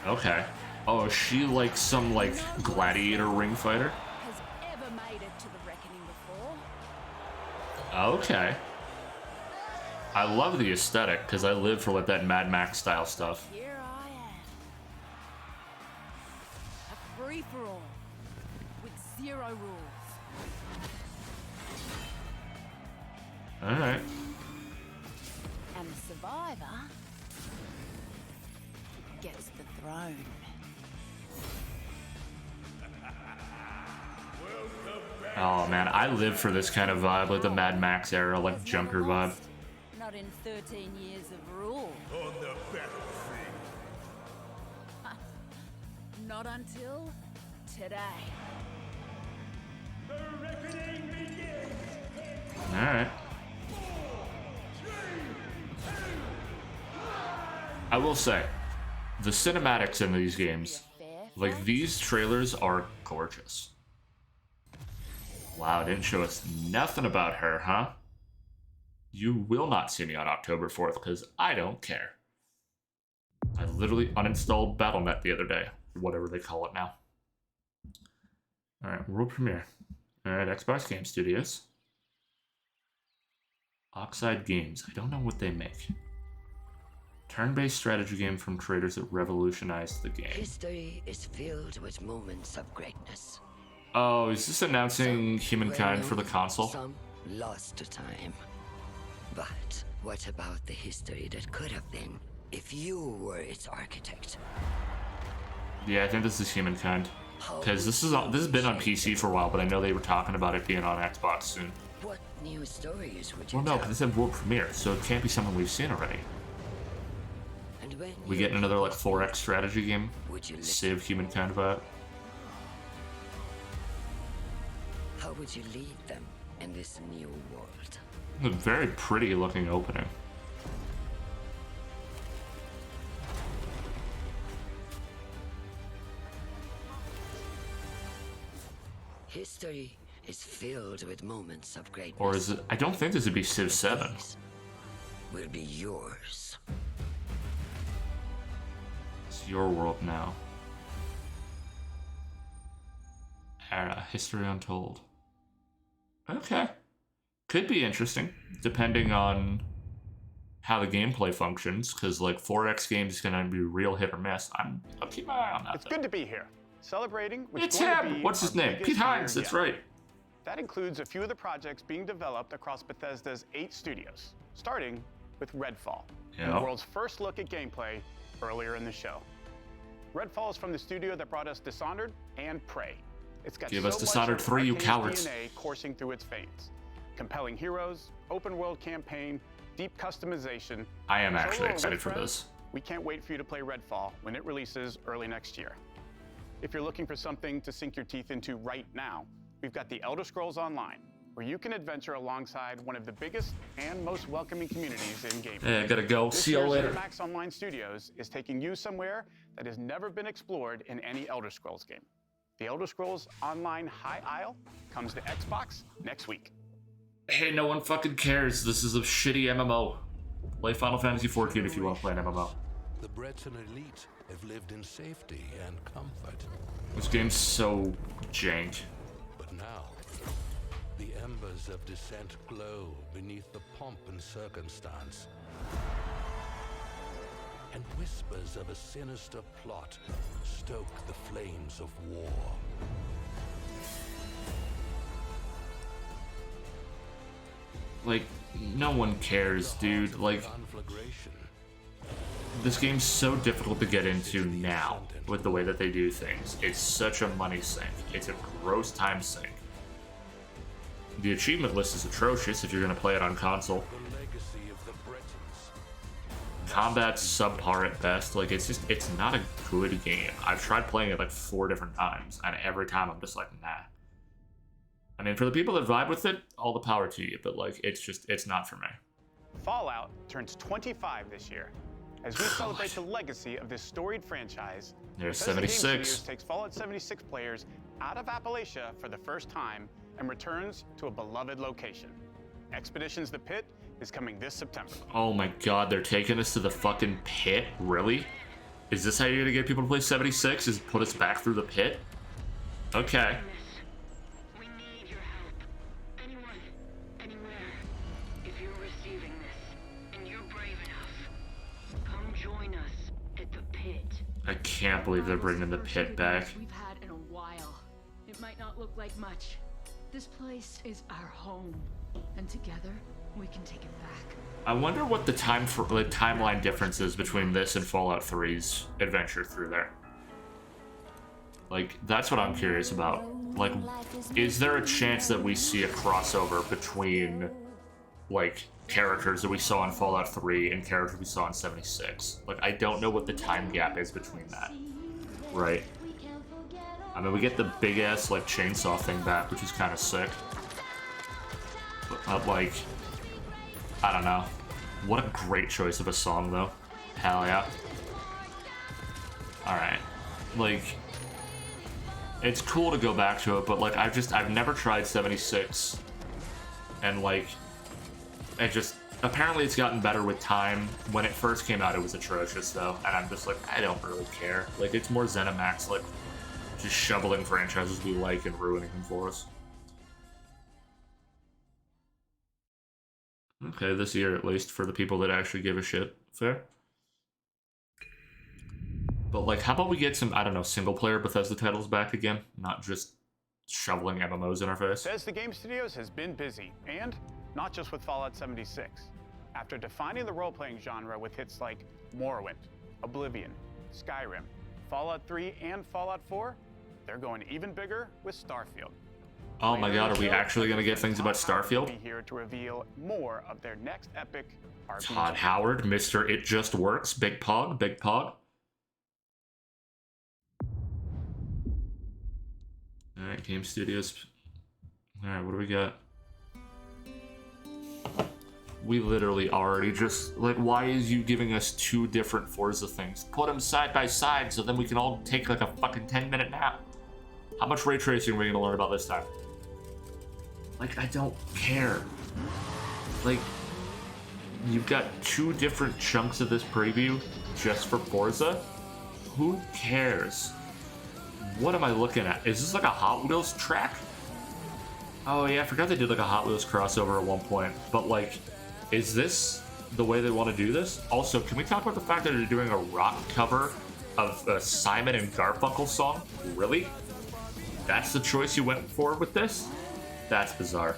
A: Okay. Oh, is she like some like gladiator ring fighter?
P: Has ever made it to the reckoning before.
A: Okay. I love the aesthetic because I live for like that Mad Max style stuff.
P: Here I for all, with zero rules.
A: Alright.
P: And the survivor gets the throne.
A: Oh man, I live for this kind of vibe, like the Mad Max era, like Junker vibe.
P: Not in 13 years of rule.
H: On the battlefield.
P: Not until today.
L: The reckoning begins!
A: Alright. I will say, the cinematics in these games, like these trailers are gorgeous. Wow, didn't show us nothing about her, huh? You will not see me on October 4th, because I don't care. I literally uninstalled Battle.net the other day, whatever they call it now. Alright, world premiere. Alright, Xbox Game Studios. Oxide Games. I don't know what they make. Turn-based strategy game from creators that revolutionized the game.
Q: History is filled with moments of greatness.
A: Oh, is this announcing Humankind for the console?
Q: Some lost to time. But what about the history that could have been if you were its architect?
A: Yeah, I think this is Humankind. Because this has been on PC for a while, but I know they were talking about it being on Xbox soon.
Q: What new stories would you
A: Well, no,
Q: tell?
A: because it said world premiere, so it can't be something we've seen already.
Q: And when
A: We
Q: you
A: get another like 4X strategy game.
Q: Would you
A: Save Humankind vibe.
Q: How would you lead them in this new world?
A: A very pretty looking opening.
Q: History is filled with moments of greatness.
A: Or is it? I don't think this would be Civ 7.
Q: Will be yours.
A: It's your world now. Era, History Untold. Okay. Could be interesting, depending on how the gameplay functions, because like 4X games is gonna be real hit or miss. I'll keep my eye on that.
R: It's good to be here, celebrating.
A: It's him! What's his name? Pete Hines, that's right.
R: That includes a few of the projects being developed across Bethesda's 8 studios, starting with Redfall,
A: Yeah.
R: the world's first look at gameplay earlier in the show. Redfall is from the studio that brought us Dishonored and Prey. It's got
A: Give
R: so
A: us
R: much
A: Dishonored
R: of
A: 3, you
R: Arcane's
A: cowards.
R: DNA coursing through its veins. Compelling heroes, open world campaign, deep customization.
A: I am
R: Solo
A: actually
R: or
A: excited
R: with
A: for
R: friends,
A: this.
R: We can't wait for you to play Redfall when it releases early next year. If you're looking for something to sink your teeth into right now, we've got the Elder Scrolls Online, where you can adventure alongside one of the biggest and most welcoming communities in gaming.
A: Hey, I gotta go.
R: This
A: See you
R: year's
A: later.
R: ZeniMax Online Studios is taking you somewhere that has never been explored in any Elder Scrolls game. The Elder Scrolls Online High Isle comes to Xbox next week.
A: Hey, no one fucking cares. This is a shitty MMO. Play Final Fantasy XIV if you want to play an MMO.
S: The Breton elite have lived in safety and comfort.
A: This game's so jank.
S: But now, the embers of dissent glow beneath the pomp and circumstance. And whispers of a sinister plot stoke the flames of war.
A: Like, no one cares, dude. Like, this game's so difficult to get into now with the way that they do things. It's such a money sink. It's a gross time sink. The achievement list is atrocious if you're gonna play it on console. Combat's subpar at best. Like, it's not a good game. I've tried playing it like 4 different times, and every time I'm just like, nah. I mean, for the people that vibe with it, all the power to you, but like, it's not for me.
R: Fallout turns 25 this year. As we celebrate the legacy of this storied franchise,
A: There's
R: Bethesda Game
A: 76.
R: Studios takes Fallout 76 players out of Appalachia for the first time and returns to a beloved location. Expeditions the Pit is coming this September.
A: Oh my god, they're taking us to the fucking pit? Really? Is this how you're gonna get people to play 76? Is put us back through the pit? Okay.
O: If you're receiving this and you're brave enough, come join us at the pit.
A: I can't believe they're bringing the pit back.
P: We've had in a while. It might not look like much. This place is our home, and together we can take it back.
A: I wonder what the timeline difference is between this and Fallout 3's adventure through there. Like, that's what I'm curious about. Like, is there a chance that we see a crossover between, like, characters that we saw in Fallout 3 and characters we saw in 76? Like, I don't know what the time gap is between that. Right? I mean, we get the big-ass, like, chainsaw thing back, which is kind of sick. But, like, I don't know. What a great choice of a song, though. Hell yeah. Alright. Like, it's cool to go back to it, but, like, I've never tried 76. And, like, apparently it's gotten better with time. When it first came out, it was atrocious, though. And I'm just like, I don't really care. Like, it's more ZeniMax, like, just shoveling franchises we like and ruining them for us. Okay, this year at least, for the people that actually give a shit. Fair. But, like, how about we get some, I don't know, single-player Bethesda titles back again? Not just shoveling MMOs in our face.
R: Bethesda Game Studios has been busy, and not just with Fallout 76. After defining the role-playing genre with hits like Morrowind, Oblivion, Skyrim, Fallout 3, and Fallout 4, they're going even bigger with Starfield.
A: Oh my god, are we actually going to get things about Starfield?
R: Be here to reveal more of their next epic RPG.
A: Todd Howard, Mr. It Just Works, Big Pog, Big Pog. Alright, Game Studios. Alright, what do we got? We literally already just, like, why is you giving us two different Forza things? Put them side by side so then we can all take like a fucking 10-minute nap. How much ray tracing are we going to learn about this time? Like, I don't care. Like, you've got two different chunks of this preview just for Forza? Who cares? What am I looking at? Is this like a Hot Wheels track? Oh yeah, I forgot they did like a Hot Wheels crossover at one point. But like, is this the way they want to do this? Also, can we talk about the fact that they're doing a rock cover of a Simon and Garfunkel song? Really? That's the choice you went for with this? That's bizarre.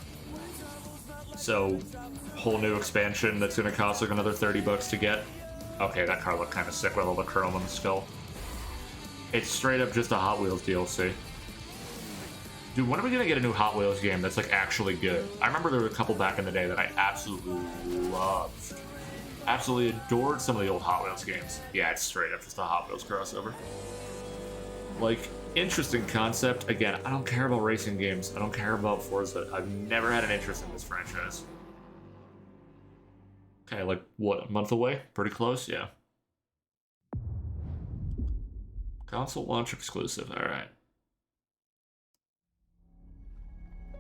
A: So, whole new expansion that's gonna cost like another $30 to get. Okay, that car looked kind of sick with all the chrome on the skull. It's straight up just a Hot Wheels DLC. Dude, when are we gonna get a new Hot Wheels game that's like actually good? I remember there were a couple back in the day that I absolutely loved. Absolutely adored some of the old Hot Wheels games. Yeah, it's straight up just a Hot Wheels crossover. Like, interesting concept. Again, I don't care about racing games. I don't care about Forza. I've never had an interest in this franchise. Okay, like, what, a month away? Pretty close? Yeah. Console launch exclusive, alright.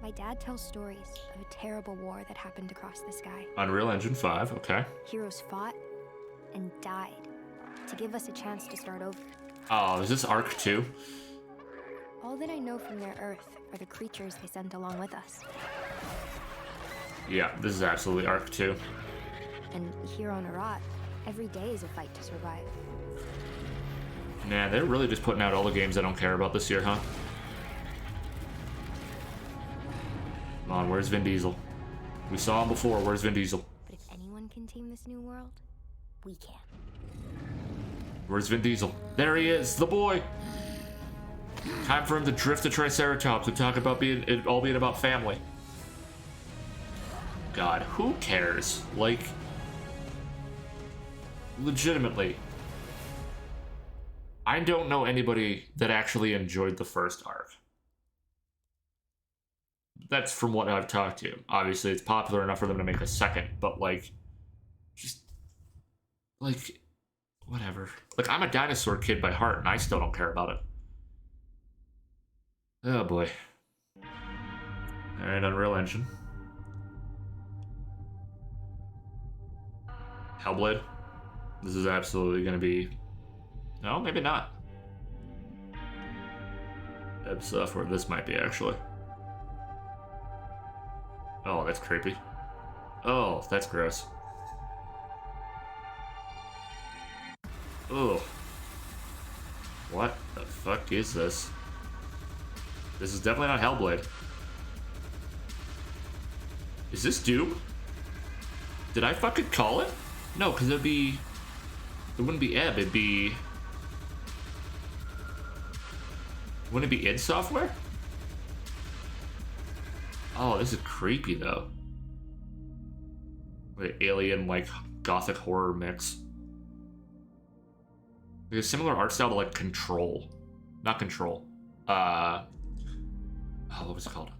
T: My dad tells stories of a terrible war that happened across the sky.
A: Unreal Engine 5, okay.
T: Heroes fought and died to give us a chance to start over.
A: Oh, is this Arc 2?
T: All that I know from their Earth are the creatures they sent along with us.
A: Yeah, this is absolutely Arc 2.
T: And here on Arat, every day is a fight to survive.
A: Nah, they're really just putting out all the games I don't care about this year, huh? Come on, where's Vin Diesel? We saw him before, where's Vin Diesel?
T: But if anyone can tame this new world, we can.
A: Where's Vin Diesel? There he is, the boy! Time for him to drift the Triceratops and talk about it all being about family. God, who cares? Like, legitimately, I don't know anybody that actually enjoyed the first arc. That's from what I've talked to. Obviously, it's popular enough for them to make a second, but like, just, like, whatever. Like, I'm a dinosaur kid by heart, and I still don't care about it. Oh boy. Alright, Unreal Engine. Hellblade. This is absolutely gonna be... No, maybe not. Ebb Software, this might be actually. Oh, that's creepy. Oh, that's gross. Ugh. What the fuck is this? This is definitely not Hellblade. Is this Doom? Did I fucking call it? No, because it'd be... It wouldn't be Ebb, it'd be... Wouldn't it be id Software? Oh, this is creepy, though. Like alien, like, gothic horror mix. Like a similar art style to, like, Control. Not Control. Oh, what was it called?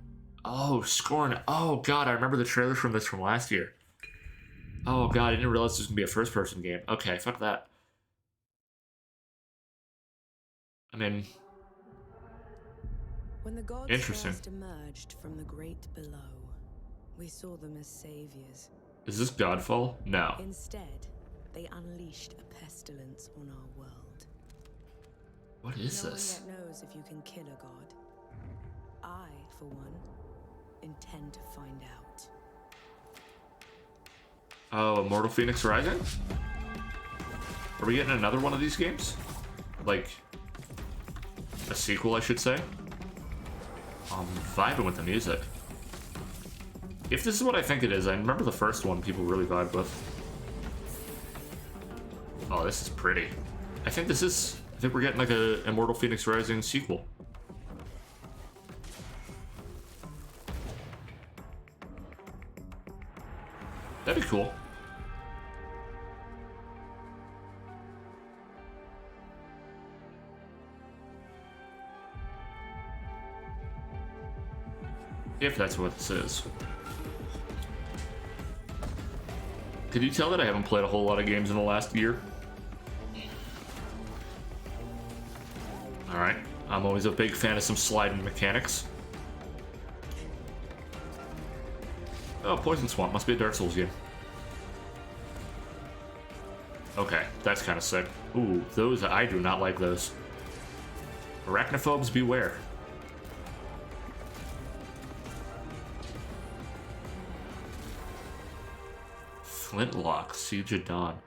A: Oh, Scorn. Oh, God, I remember the trailers from this from last year. Oh, God, I didn't realize this was going to be a first-person game. Okay, fuck that. I mean...
U: When the gods
A: Interesting.
U: first emerged from the great below, we saw them as saviors.
A: Is this Godfall? No.
U: Instead, they unleashed a pestilence on our world.
A: What is this?
U: No one yet knows if you can kill a god. I, for one, intend to find out.
A: Oh, Immortal Phoenix Rising? Are we getting another one of these games? Like, a sequel, I should say? I'm vibing with the music. If this is what I think it is, I remember the first one people really vibed with. Oh, this is pretty. I think we're getting like a Immortal Phoenix Rising sequel. That'd be cool. If that's what this is. Could you tell that I haven't played a whole lot of games in the last year? Alright. I'm always a big fan of some sliding mechanics. Oh, Poison Swamp. Must be a Dark Souls game. Okay, that's kind of sick. Ooh, those, I do not like those. Arachnophobes, beware. Flintlock, Siege of Dawn.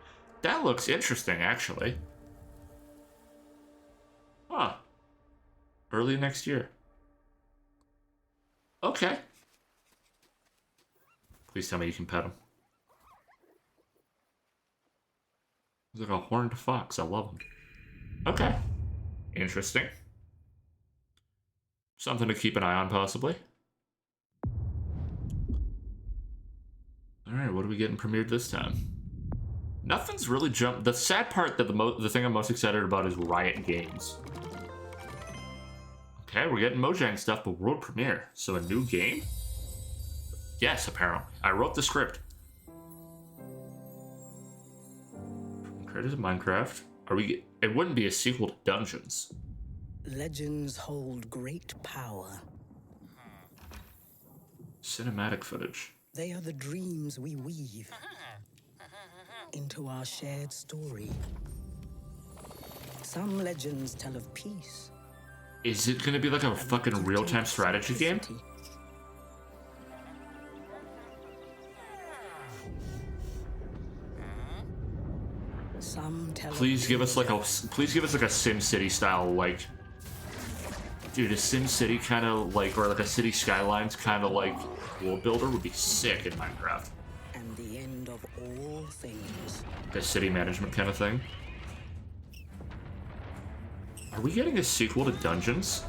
A: That looks interesting, actually. Huh. Early next year. Okay. Please tell me you can pet him. He's like a horned fox. I love him. Okay. Interesting. Something to keep an eye on, possibly. Alright, what are we getting premiered this time? Nothing's really jumped. The sad part that the thing I'm most excited about is Riot Games. Okay, we're getting Mojang stuff, but world premiere. So a new game? Yes, apparently. I wrote the script. Creators of Minecraft. It wouldn't be a sequel to Dungeons.
V: Legends hold great power.
A: Cinematic footage.
V: They are the dreams we weave into our shared story. Some legends tell of peace.
A: Is it gonna be like a fucking real-time strategy game?
V: Some tell
A: Please give us like a SimCity style, like, dude, a SimCity kind of like, or like a City Skylines kind of like world builder would be sick in Minecraft.
V: And the end of all things.
A: Like a city management kind of thing. Are we getting a sequel to Dungeons?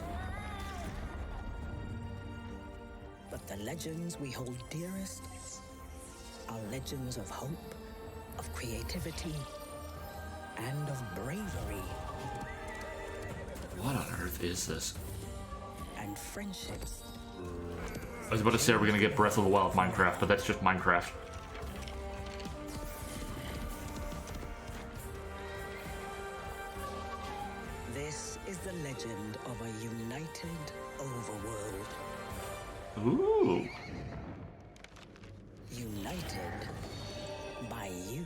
V: But the legends we hold dearest are legends of hope, of creativity, and of bravery.
A: What on earth is this?
V: And friendship.
A: I was about to say we're gonna get Breath of the Wild Minecraft, but that's just Minecraft.
V: This is the legend of a united overworld.
A: Ooh.
V: United by you.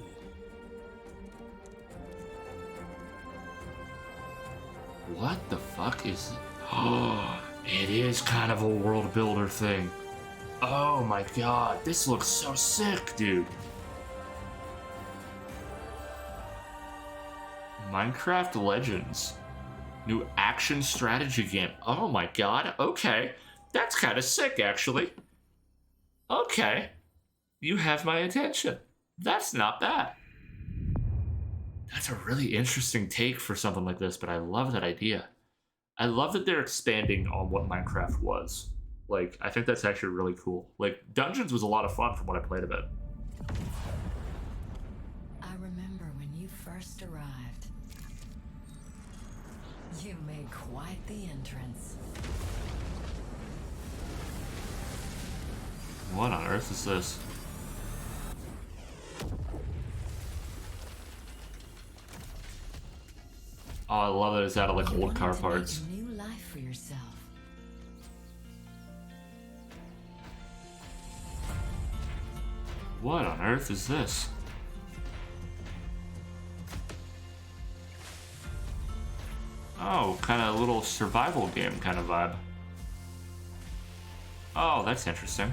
A: What the fuck is it? Oh, it is kind of a world builder thing. Oh my god, this looks so sick, dude. Minecraft Legends. New action strategy game. Oh my god. Okay. That's kind of sick, actually. Okay. You have my attention. That's not bad. That's a really interesting take for something like this, but I love that idea. I love that they're expanding on what Minecraft was. Like, I think that's actually really cool. Like, Dungeons was a lot of fun from what I played a bit.
E: I remember when you first arrived. You made quite the entrance.
A: What on earth is this? Oh, I love that it's out of like old car parts.
E: New life for yourself.
A: What on earth is this? Oh, kind of a little survival game kind of vibe. Oh, that's interesting.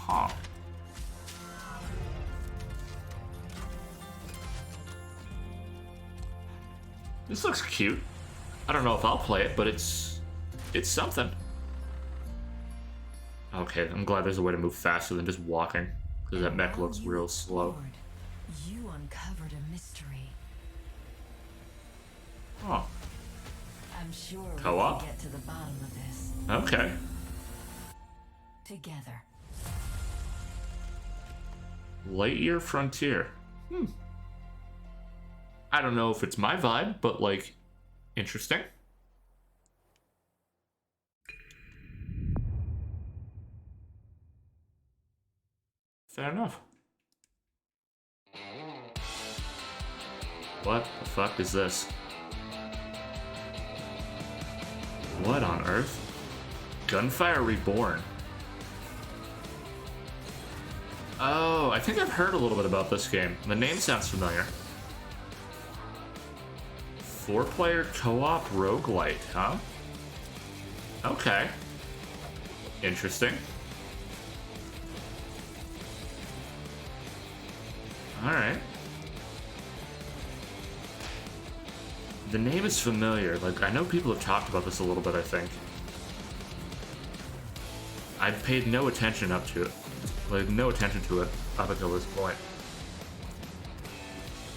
A: Huh. This looks cute. I don't know if I'll play it, but it's something. Okay, I'm glad there's a way to move faster than just walking, because that mech looks real slow.
E: You uncovered a mystery.
A: Oh.
E: I'm sure we
A: Co-op?
E: can get to the bottom of this.
A: Okay.
E: Together.
A: Lightyear Frontier. I don't know if it's my vibe, but like, interesting. Fair enough. What the fuck is this? What on earth? Gunfire Reborn. Oh, I think I've heard a little bit about this game. The name sounds familiar. 4-player co-op roguelite, huh? Okay. Interesting. Alright. The name is familiar. Like, I know people have talked about this a little bit, I think. I've paid no attention up to it. Like, no attention to it up until this point.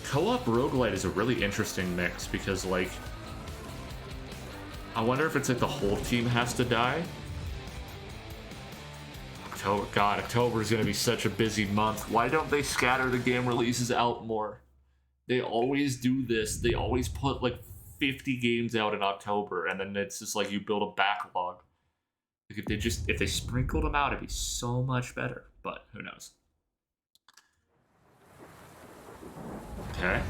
A: Co-op roguelite is a really interesting mix because, like, I wonder if it's like the whole team has to die. God, October is going to be such a busy month. Why don't they scatter the game releases out more? They always do this. They always put like 50 games out in October, and then it's just like you build a backlog. Like if they sprinkled them out, it'd be so much better. But who knows? Okay.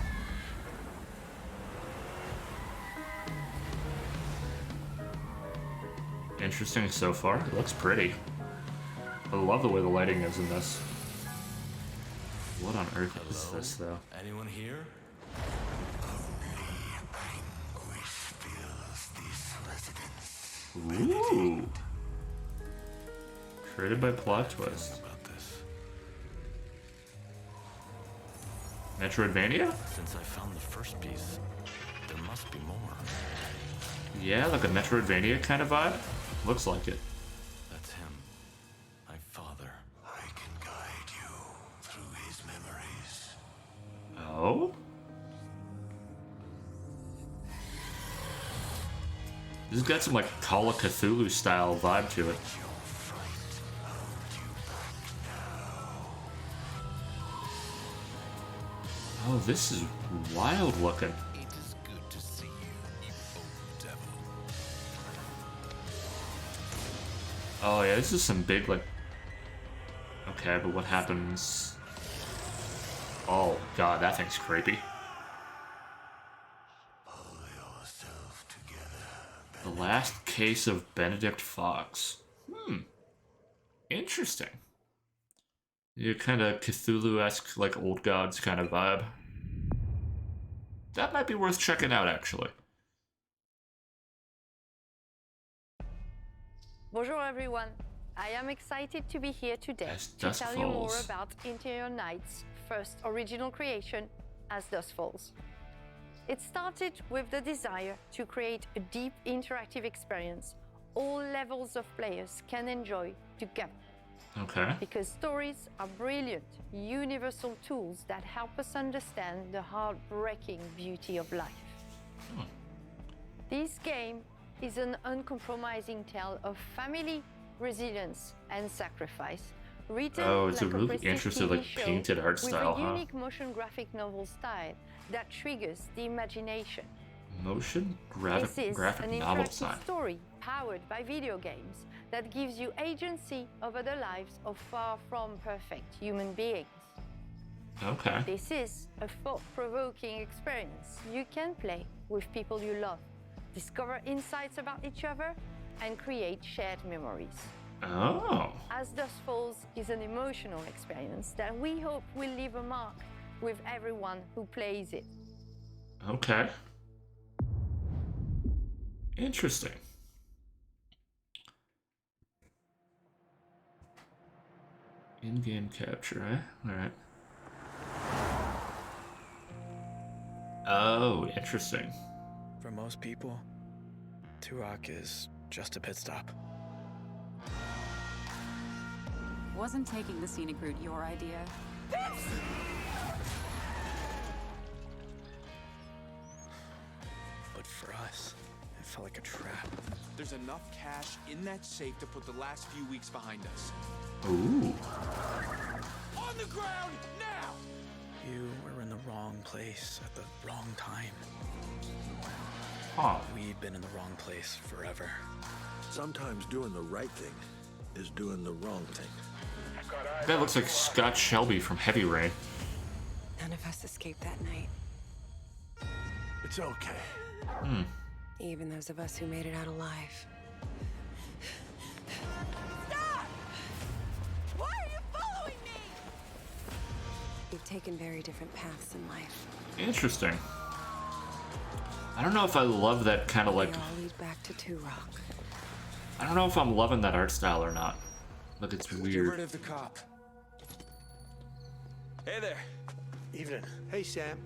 A: Interesting so far. It looks pretty. I love the way the lighting is in this. What on earth is this, though?
S: Anyone here?
A: Ooh. Created by Plot Twist. Metroidvania?
S: Since I found the first piece, there must be more.
A: Yeah, like a Metroidvania kind of vibe. Looks like it.
S: That's him. My father. I can guide you through his memories.
A: Oh? This has got some like Call of Cthulhu style vibe to it. Oh, this is wild looking.
S: It is good to see you, old devil.
A: Oh yeah, this is some big like... Okay, but what happens... Oh god, that thing's creepy. The Last Case of Benedict Fox. Interesting. You kind of Cthulhu-esque, like old gods kind of vibe. That might be worth checking out, actually.
F: Bonjour everyone. I am excited to be here today
A: As
F: to
A: dusk
F: tell you more
A: falls.
F: about Interior Nights' first original creation, As Dusk Falls. It started with the desire to create a deep interactive experience all levels of players can enjoy together.
A: Okay.
F: Because stories are brilliant, universal tools that help us understand the heartbreaking beauty of life. This game is an uncompromising tale of family, resilience, and sacrifice. Written
A: It's a
F: like
A: really
F: prestige
A: interesting,
F: TV
A: like,
F: show
A: painted art style,
F: with a
A: huh?
F: unique motion graphic novel style that triggers the imagination.
A: Motion
F: This is
A: graphic
F: an
A: novel
F: interactive
A: design.
F: story powered by video games that gives you agency over the lives of far from perfect human beings.
A: Okay.
F: This is a thought-provoking experience you can play with people you love, discover insights about each other, and create shared memories.
A: Oh.
F: As Dusk Falls is an emotional experience that we hope will leave a mark with everyone who plays it.
A: Okay. Interesting. In-game capture, eh? Alright. Oh, interesting.
B: For most people, Turok is just a pit stop.
D: Wasn't taking the scenic route your idea?
B: But for us, it felt like a trap.
W: There's enough cash in that safe to put the last few weeks behind us.
A: Ooh.
W: On the ground, now!
B: You were in the wrong place at the wrong time.
A: Huh.
B: We'd been in the wrong place forever.
H: Sometimes doing the right thing is doing the wrong thing.
A: That looks like Scott Shelby from Heavy Rain.
X: None of us escaped that night.
H: It's okay.
A: Hmm.
X: Even those of us who made it out alive.
G: Stop! Why are you following me?
X: We've taken very different paths in life.
A: Interesting. I don't know if I love that kind of like...
X: They all lead back to Turok.
A: I don't know if I'm loving that art style or not. Look, it's
W: Get
A: weird.
W: rid of the cop. Hey there.
H: Evening. Hey, Sam.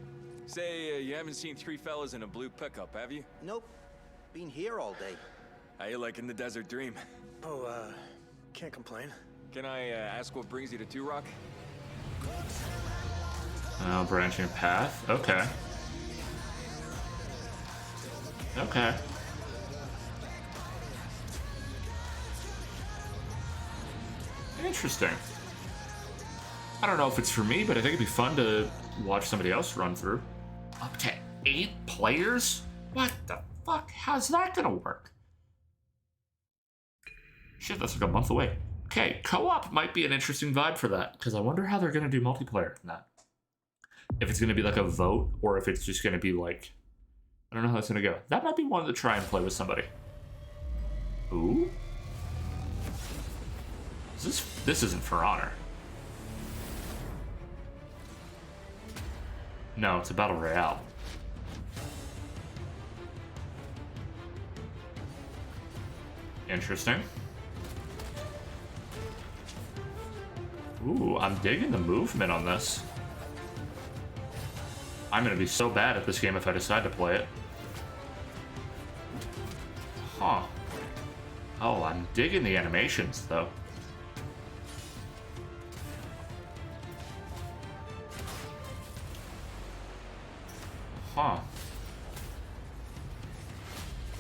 W: Say, you haven't seen three fellas in a blue pickup, have you?
Y: Nope. Been here all day.
W: How you liking the desert dream?
B: Oh, can't complain.
W: Can I ask what brings you to Turok?
A: Oh, branching path? Okay. Okay. Interesting. I don't know if it's for me, but I think it'd be fun to watch somebody else run through. Up to 8 players? What the fuck? How's that gonna work? Shit, that's like a month away. Okay, co-op might be an interesting vibe for that, because I wonder how they're gonna do multiplayer in that. If it's gonna be like a vote, or if it's just gonna be like... I don't know how that's gonna go. That might be one to try and play with somebody. Ooh? This isn't For Honor. No, it's a Battle Royale. Interesting. Ooh, I'm digging the movement on this. I'm gonna be so bad at this game if I decide to play it. Huh. Oh, I'm digging the animations, though. Huh.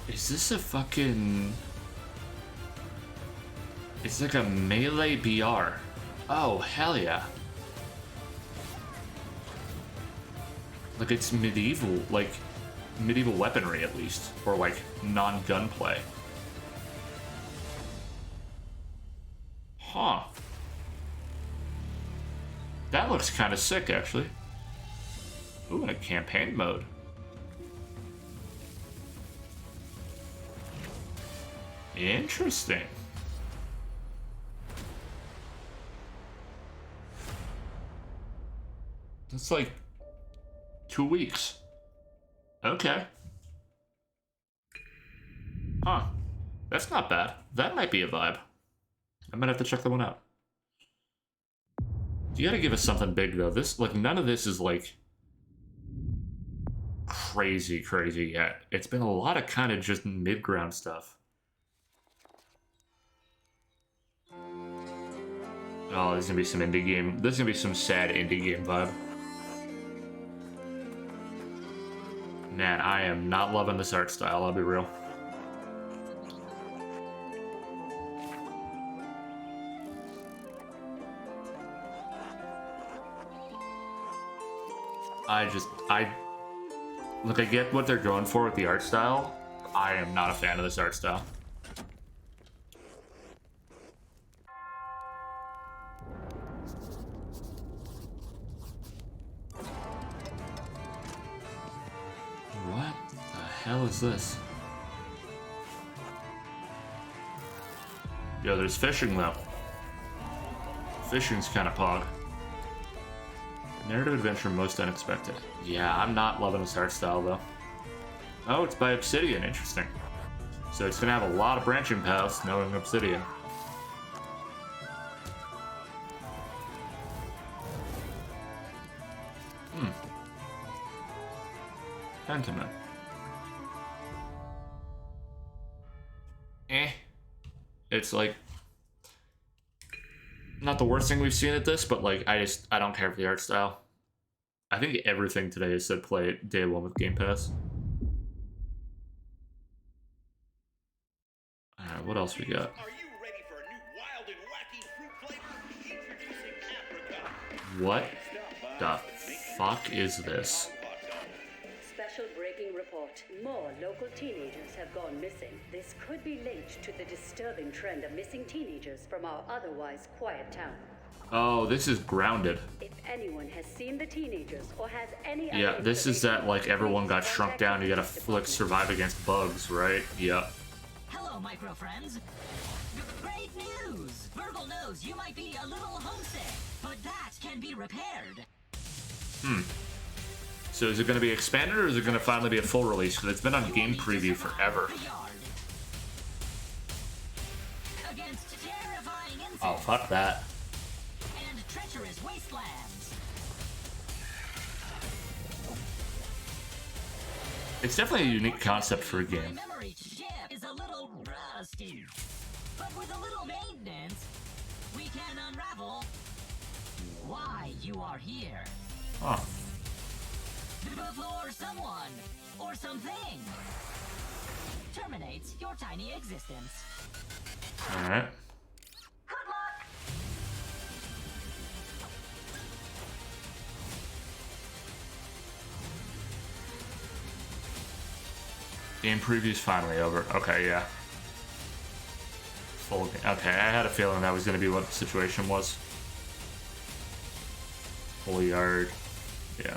A: Is this a fucking... It's like a melee BR. Oh, hell yeah. Like it's medieval, like medieval weaponry at least, or like non-gunplay. Huh. That looks kind of sick, actually. Ooh, and a campaign mode. Interesting. That's like 2 weeks. Okay. Huh. That's not bad. That might be a vibe. I might have to check that one out. You gotta give us something big, though. This, like, none of this is, like, crazy yet. It's been a lot of kind of just mid-ground stuff. Oh, there's gonna be some indie game. There's gonna be some sad indie game vibe. Man, I am not loving this art style, I'll be real. Look, I get what they're going for with the art style. I am not a fan of this art style. What the hell is this? Yo, there's fishing though. Fishing's kind of pog. Narrative adventure most unexpected. Yeah, I'm not loving this art style though. Oh, it's by Obsidian, interesting. So it's gonna have a lot of branching paths knowing Obsidian. Pentiment. It's like not the worst thing we've seen at this, but like I don't care for the art style. I think everything today is said play it day one with Game Pass. Alright, what else we got? What the fuck is this?
C: Special breaking report. More local teenagers have gone missing. This could be linked to the disturbing trend of missing teenagers from our otherwise quiet town.
A: Oh, this is Grounded.
C: If anyone has seen the teenagers or has any
A: Yeah, this is that like everyone got shrunk down, you gotta survive against bugs, right? Yep.
E: Hello, micro friends. Great news! Virgil knows you might be a little homesick, but that can be repaired.
A: So is it going to be expanded or is it going to finally be a full release? Because it's been on game preview forever. Oh, fuck that.
E: And treacherous wastelands.
A: It's definitely a unique concept for a game.
E: Memory chip is a little rusty, but with a little maintenance, we can unravel why you are here.
A: Huh.
E: Before someone or something terminates your tiny existence.
A: Alright. Game preview's finally over. Okay, yeah. Full game. Okay, I had a feeling that was going to be what the situation was. Full yard. Yeah.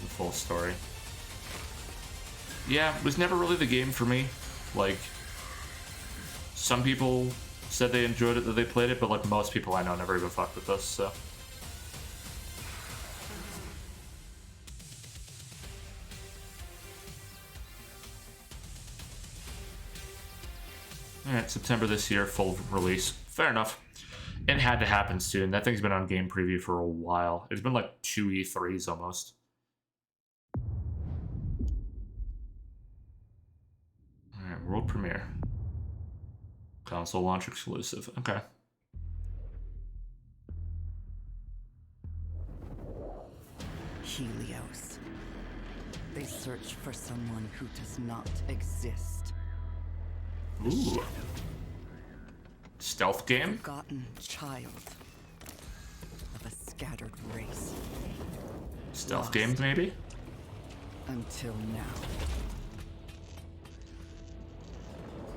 A: The full story. Yeah, it was never really the game for me. Like, some people said they enjoyed it, that they played it, but like most people I know never even fucked with this, so. Alright, September this year, full release. Fair enough. It had to happen soon. That thing's been on game preview for a while. It's been like 2 E3s almost. Alright, world premiere. Console launch exclusive. Okay.
I: Helios. They search for someone who does not exist.
A: Ooh. Stealth game?
I: Forgotten child of a scattered race.
A: Stealth
I: Lost
A: game, maybe?
I: Until now.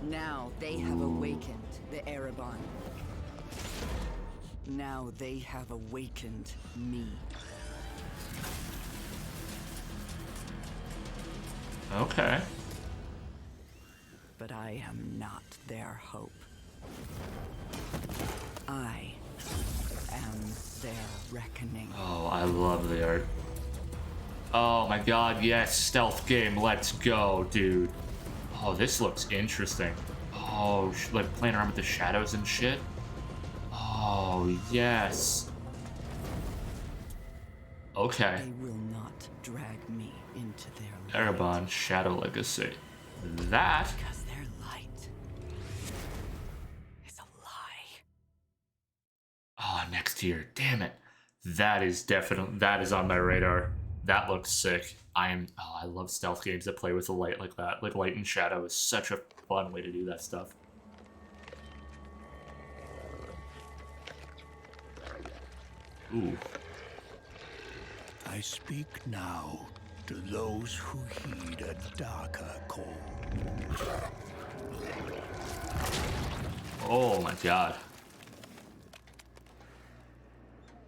I: Now they have awakened the Erebon. Now they have awakened me.
A: Okay.
I: But I am not their hope. I am their reckoning.
A: Oh, I love the art. Oh my god, yes, stealth game, let's go, dude. Oh, this looks interesting. Oh, like playing around with the shadows and shit. Oh, yes. Okay.
I: They will not not drag me into their
A: Erebon Shadow Legacy. That
I: because their light is a lie.
A: oh, next year. Damn it. That is on my radar. That looks sick. I love stealth games that play with the light like that. Like light and shadow is such a fun way to do that stuff. Ooh.
J: I speak now to those who heed a darker call.
A: Oh my god.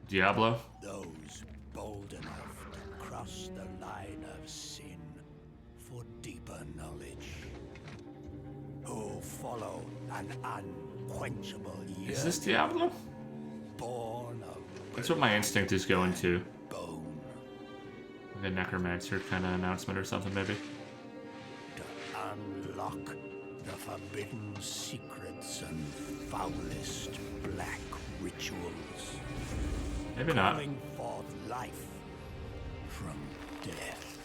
A: Diablo?
J: Those bold enough to cross the line of sin for deeper knowledge. Who follow an unquenchable yearning.
A: Is this Diablo?
J: Born of
A: That's what my instinct is going to. Like a necromancer kind of announcement or something, maybe.
J: To unlock the forbidden secrets and foulest black rituals.
A: Maybe not.
J: Calling forth life from death.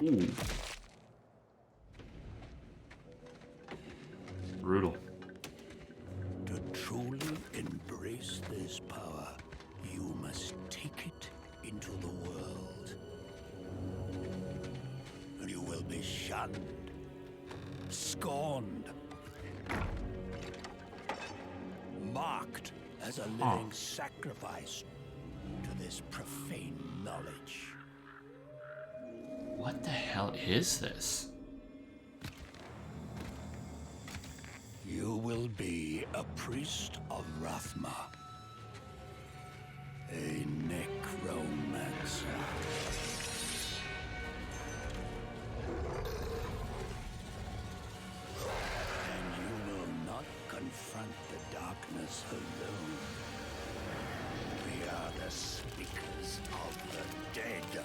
A: Ooh. Brutal.
J: To truly embrace this power, you must take it into the world. You will be shunned, scorned, marked as a living sacrifice to this profane knowledge.
A: What the hell is this?
J: You will be a priest of Rathma, a necromancer. And you will not confront the darkness alone. We are the speakers of the dead.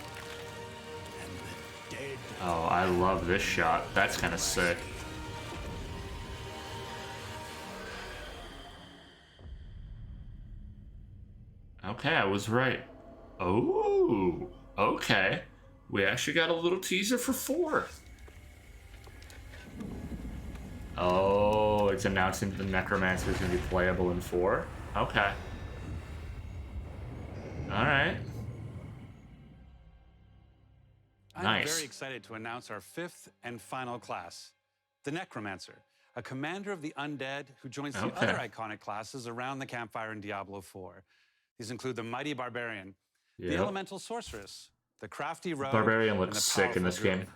J: And the dead.
A: Oh, I love this shot. That's kind of sick. Okay, I was right. Oh, okay. We actually got a little teaser for 4. Oh, it's announcing that the Necromancer is going to be playable in 4. Okay. Alright.
R: I'm
A: Nice.
R: very excited to announce our 5th and final class, the Necromancer, a commander of the undead who joins the
A: Okay.
R: other iconic classes around the campfire in Diablo 4. These include the mighty Barbarian, the
A: Yep.
R: Elemental Sorceress, the crafty Rogue,
A: Barbarian
R: and
A: looks
R: the
A: sick in
R: powerful
A: this game.
R: Druid.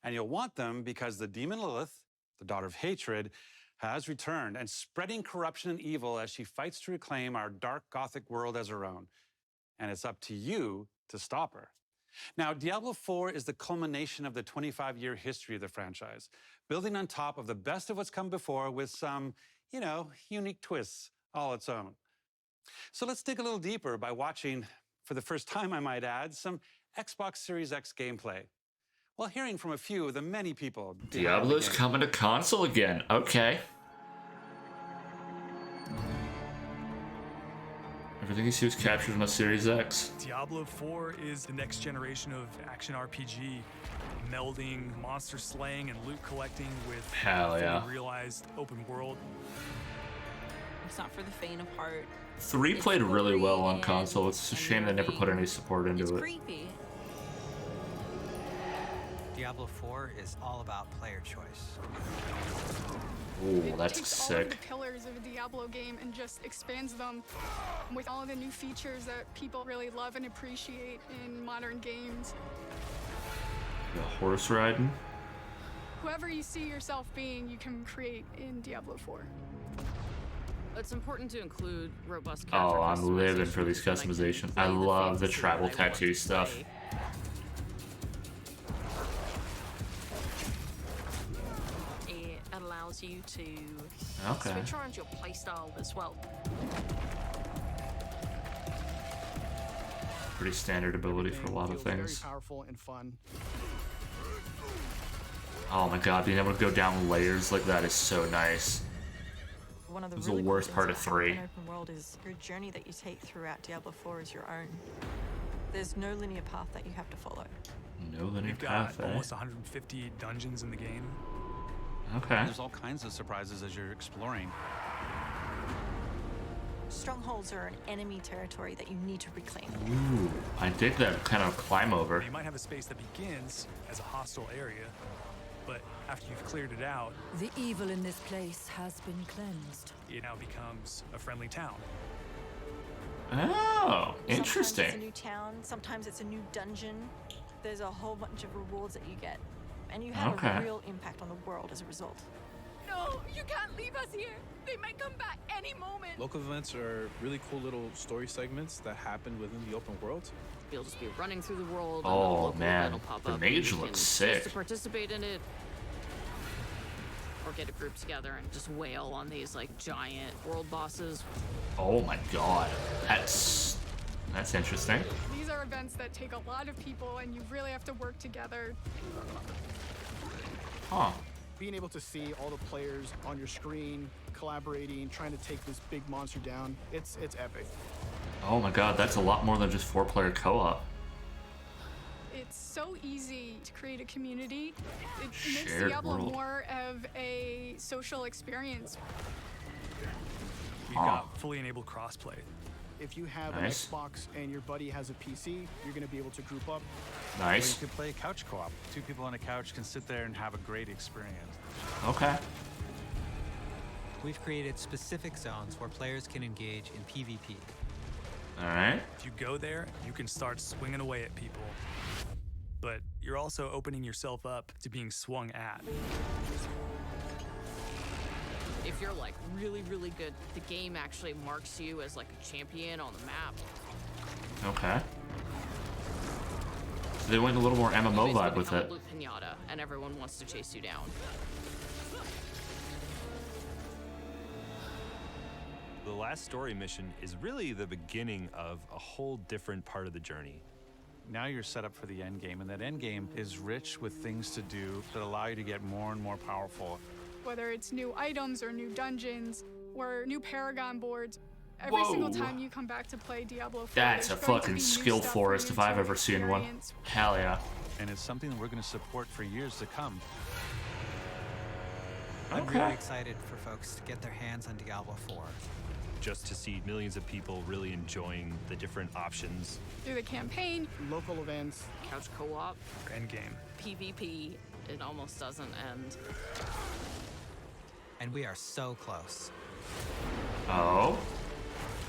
R: And you'll want them because the demon Lilith, the daughter of hatred, has returned and spreading corruption and evil as she fights to reclaim our dark Gothic world as her own. And it's up to you to stop her. Now, Diablo 4 is the culmination of the 25-year history of the franchise, building on top of the best of what's come before with some, unique twists all its own. So let's dig a little deeper by watching, for the first time I might add, some Xbox Series X gameplay, while hearing from a few of the many people.
A: Diablo's coming to console again. Okay. Everything you see was captured on a Series X.
K: Diablo 4 is the next generation of action RPG, melding monster slaying and loot collecting with
A: Hell yeah.
K: fully realized open world.
L: It's not for the faint of heart.
A: 3 played really well on console. It's a shame they never put any support into it.
L: Creepy.
M: Diablo 4 is all about player choice.
A: Ooh, that's
N: takes all of
A: sick.
N: the pillars of a Diablo game and just expands them with all the new features that people really love and appreciate in modern games.
A: The horse riding.
N: Whoever you see yourself being, you can create in Diablo 4.
L: It's important to include robust character
A: Oh, I'm living
L: customization
A: for these
L: so they can
A: customizations. I
L: play the
A: love the
L: fantasy
A: tribal
L: that I want
A: tattoo
L: to
A: stuff.
L: play. It allows you to
A: Okay.
L: switch around your playstyle as well.
A: Pretty standard ability for a lot of
K: Feels
A: things.
K: Very powerful and fun.
A: Oh my god, being able to go down layers like that is so nice.
O: One of the
A: It was
O: really
A: the
O: cool
A: worst
O: things
A: part of
O: about having
A: 3.
O: an open world is your journey that you take throughout Diablo 4 is your own. There's no linear path that you have to follow.
A: No linear
K: We've got
A: path, eh?
K: almost 150 dungeons in the game.
A: Okay.
P: There's all kinds of surprises as you're exploring.
O: Strongholds are an enemy territory that you need to reclaim.
A: Ooh, I dig that kind of climb over.
K: You might have a space that begins as a hostile area, but after you've cleared it out,
Q: The evil in this place has been cleansed.
K: it now becomes a friendly town.
A: Oh,
O: Sometimes
A: interesting.
O: it's a new town, sometimes it's a new dungeon. There's a whole bunch of rewards that you get, and you have
A: Okay.
O: a real impact on the world as a result.
N: No, you can't leave us here. They might come back any moment.
T: Local events are really cool little story segments that happen within the open world.
L: You'll just be running through the world.
A: Oh,
L: and a local
A: man.
L: event will pop
A: The
L: up
A: mage
L: and you
A: looks
L: can
A: sick.
L: choose to participate in it, or get a group together and just wail on these like giant world bosses.
A: Oh my god. That's interesting.
N: These are events that take a lot of people, and you really have to work together.
A: Huh.
U: Being able to see all the players on your screen, collaborating, trying to take this big monster down, it's epic.
A: Oh my god, that's a lot more than just 4-player co-op.
N: It's so easy to create a community. It makes
A: Shared
N: Diablo
A: world.
N: more of a social experience.
K: We've got fully enabled crossplay.
U: If you have
A: Nice.
U: an Xbox and your buddy has a PC, you're going to be able to group up.
A: Nice.
P: Or you could play couch co-op. 2 people on a couch can sit there and have a great experience.
A: Okay.
M: We've created specific zones where players can engage in PvP.
A: Alright.
K: If you go there, you can start swinging away at people. But you're also opening yourself up to being swung at.
L: If you're like really, really good, the game actually marks you as like a champion on the map.
A: Okay. So they went a little more MMO
L: You
A: vibe
L: basically
A: with
L: become
A: it.
L: a blue pinata, and everyone wants to chase you down.
Z: The last story mission is really the beginning of a whole different part of the journey.
P: Now you're set up for the end game, and that end game is rich with things to do that allow you to get more and more powerful.
N: Whether it's new items or new dungeons or new Paragon boards, every single
A: Whoa.
N: time you come back to play Diablo 4,
A: That's a
N: there's going to
A: fucking
N: be new
A: skill
N: stuff for
A: forest
N: you
A: if I've
N: to
A: ever seen one.
N: experience.
A: Hell yeah.
P: And it's something that we're going to support for years to come.
M: I'm
A: Okay.
M: really excited for folks to get their hands on Diablo 4.
Z: Just to see millions of people really enjoying the different options.
N: Through the campaign,
U: local events,
L: Couch co-op,
K: endgame,
L: PvP, it almost doesn't end.
M: And we are so close.
A: Oh.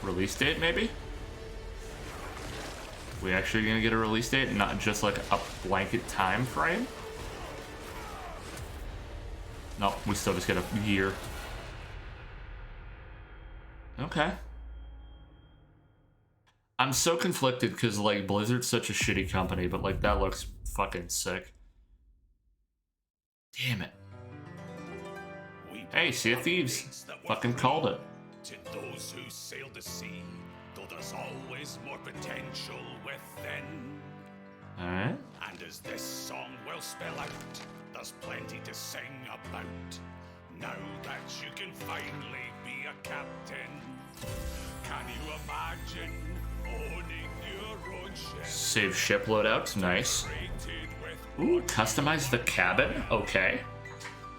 A: Release date, maybe? We actually gonna get a release date, not just like a blanket time frame? No, we still just get a year. Okay. I'm so conflicted because like Blizzard's such a shitty company, but like that looks fucking sick. Damn it. Hey, Sea of Thieves. Fucking called it.
J: To those who sail the sea, though there's always more potential within.
A: Alright.
J: And as this song will spell out, there's plenty to sing about. Now that you can finally be a captain, can you imagine owning your own ship?
A: Save ship loadouts, nice. Ooh, customize the cabin? Okay.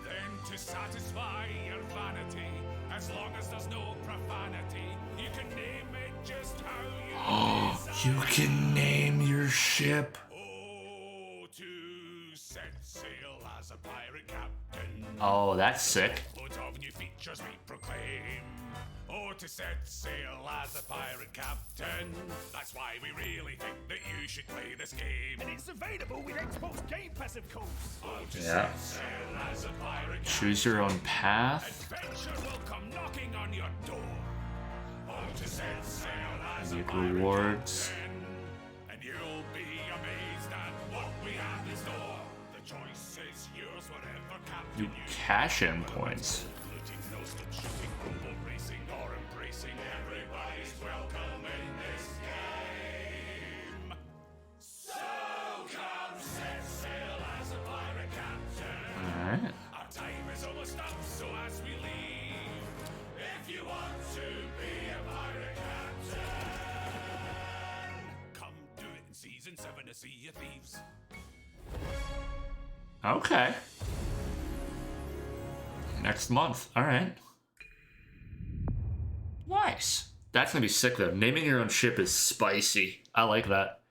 J: Then to satisfy your vanity, as long as there's no profanity, you can name it just how you desire.
A: You can name your ship.
J: Oh, to set sail as a pirate captain.
A: Oh, that's sick.
J: Loads of new features we proclaim. Oh, to set sail as a pirate captain. That's why we really think that you should play this game. And it's available with Xbox Game Pass, of course. Oh, to
A: Yeah.
J: set sail as a pirate
A: Choose your own path.
J: adventure will come knocking on your door. Oh, to set sail as a
A: Get
J: pirate
A: rewards.
J: captain. And you'll be amazed at what we have in store. The choice is yours, whatever captain
A: You cash in points.
J: including no stop shooting, robot racing, or embracing. Everybody's welcome in this game. So come set sail as a pirate captain. Season 7 of Sea of Thieves.
A: Okay. Next month. All right. Nice. That's gonna be sick though. Naming your own ship is spicy. I like that.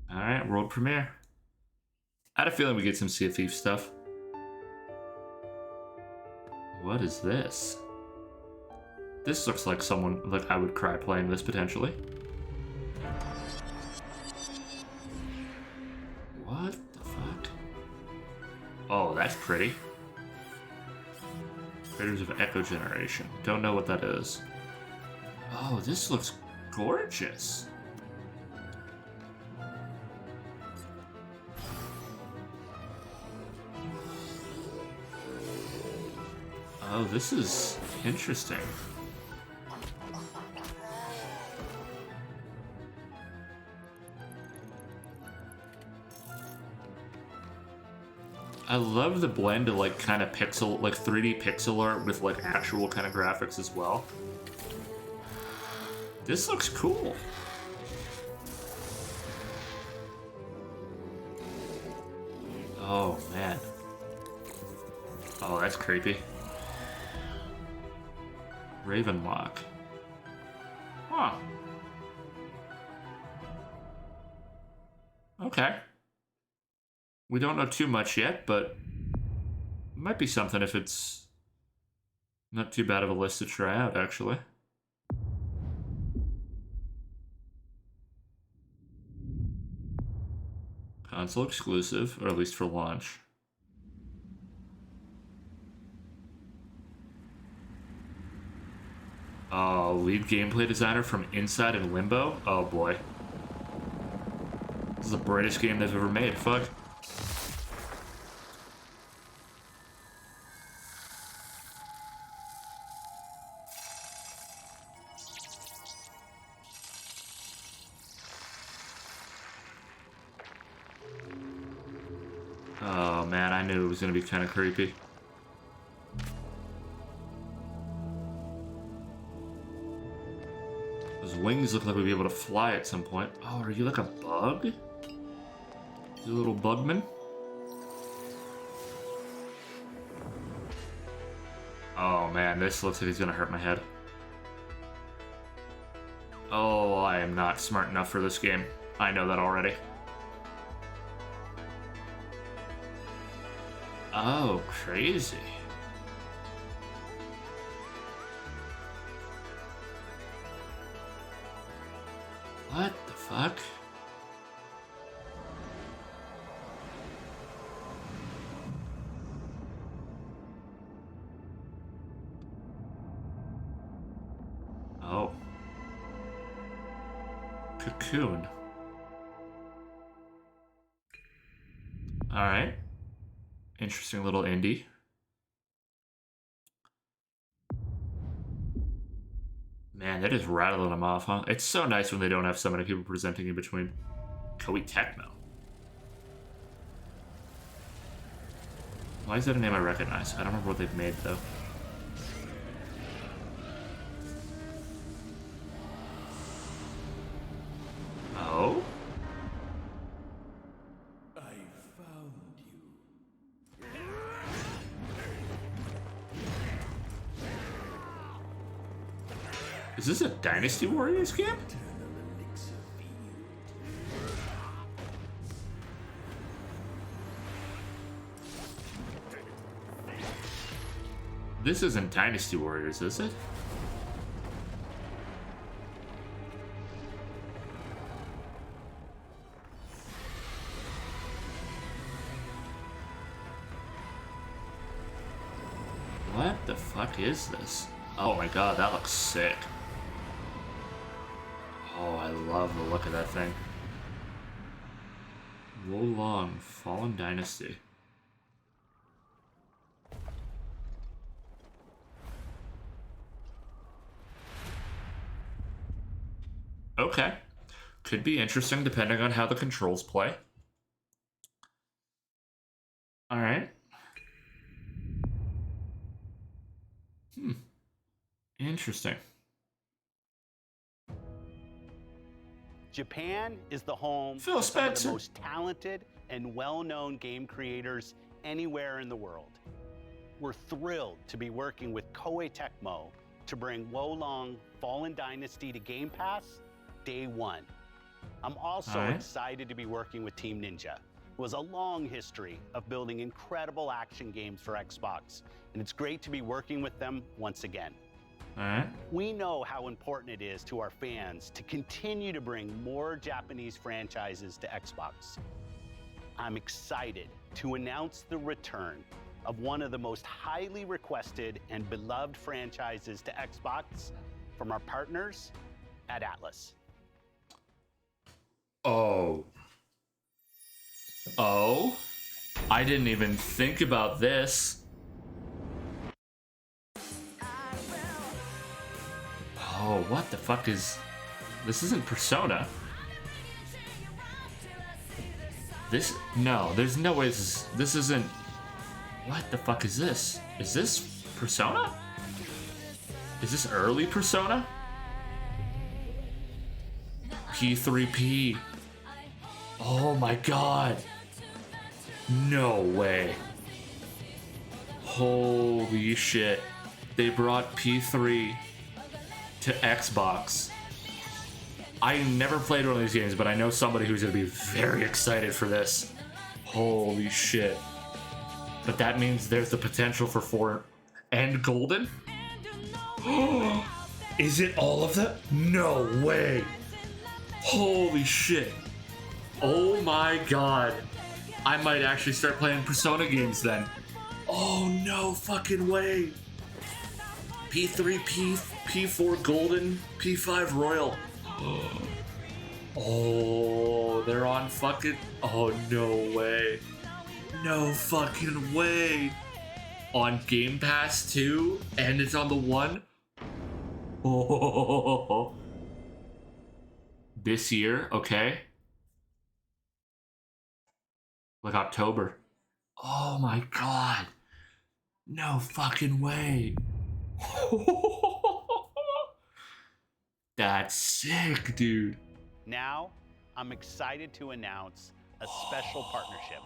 A: All right, world premiere. I had a feeling we get some Sea of Thieves stuff. What is this? This looks like someone, like I would cry playing this potentially. What the fuck? Oh, that's pretty. Creators of Echo Generation. Don't know what that is. Oh, this looks gorgeous. Oh, this is interesting. I love the blend of like kind of pixel, like 3D pixel art with like actual kind of graphics as well. This looks cool. Oh man. Oh, that's creepy. Ravenlock. Huh. Okay. We don't know too much yet, but it might be something if it's not too bad of a list to try out, actually. Console exclusive, or at least for launch. Oh, lead gameplay designer from Inside and Limbo? Oh boy. This is the brightest game they've ever made, fuck. Oh man, I knew it was gonna be kind of creepy. Those wings look like we'd be able to fly at some point. Oh, are you like a bug? You little bugman? Oh man, this looks like he's gonna hurt my head. Oh, I am not smart enough for this game. I know that already. Oh, crazy. What the fuck? Oh. Cocoon. Alright. Interesting little indie. Man, that is rattling them off, huh? It's so nice when they don't have so many people presenting in between. Koei Techno. Why is that a name I recognize? I don't remember what they've made, though. Oh? Is this a Dynasty Warriors game? This isn't Dynasty Warriors, is it? What the fuck is this? Oh my god, that looks sick. Oh, I love the look of that thing. Wolong, Fallen Dynasty. Okay. Could be interesting depending on how the controls play. Alright. Interesting.
D: Japan is the home
A: Phil
D: to some of the
A: Spencer.
D: most talented and well-known game creators anywhere in the world. We're thrilled to be working with Koei Tecmo to bring Wolong Fallen Dynasty to Game Pass day one. I'm also
A: Alright.
D: excited to be working with Team Ninja, who has a long history of building incredible action games for Xbox, and it's great to be working with them once again.
A: Alright.
D: We know how important it is to our fans to continue to bring more Japanese franchises to Xbox. I'm excited to announce the return of one of the most highly requested and beloved franchises to Xbox from our partners at Atlas.
A: Oh. Oh? I didn't even think about this. Oh, what the fuck is... This isn't Persona. This... No, there's no way this isn't... What the fuck is this? Is this Persona? Is this early Persona? P3P. Oh my god. No way. Holy shit. They brought P3 to Xbox. I never played one of these games, but I know somebody who's gonna be very excited for this. Holy shit. But that means there's the potential for 4 and Golden? Is it all of them? No way. Holy shit. Oh my god. I might actually start playing Persona games then. Oh no fucking way. P3, P4 Golden, P5 Royal. Oh, they're on fucking... Oh, no way. No fucking way. On Game Pass too? And it's on the one? Oh. This year, okay. Like October. Oh my god. No fucking way. That's sick, dude.
D: Now, I'm excited to announce a special partnership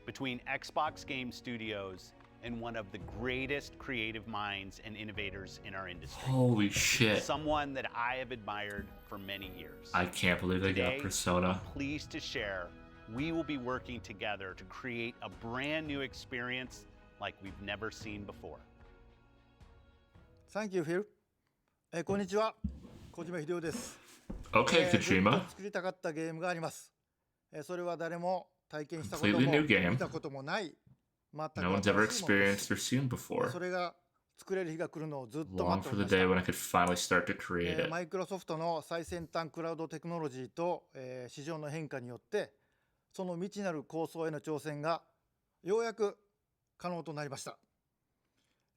D: between Xbox Game Studios and one of the greatest creative minds and innovators in our industry.
A: Holy shit.
D: Someone that I have admired for many years.
A: I can't believe they got
D: Today,
A: Persona.
D: I'm pleased to share we will be working together to create a brand new experience like we've never seen before.
F: Thank you, Phil. こんにちは。小島秀夫です。
A: Okay,
F: ずっ
A: Kojima.
F: と作りたかったゲームがあります。それは誰も体験したこと
A: Completely
F: も
A: new game.
F: 見たこともない全く
A: No one's ever
F: 新しいものです
A: experienced or seen before.
F: それが作れる日が来るのをずっと
A: Long
F: 待って
A: for
F: おり
A: the
F: まし
A: day
F: た
A: when I could finally start to create it.
F: マイクロソフトの最先端クラウドテクノロジーと、市場の変化によってその未知なる構想への挑戦がようやく可能となりました、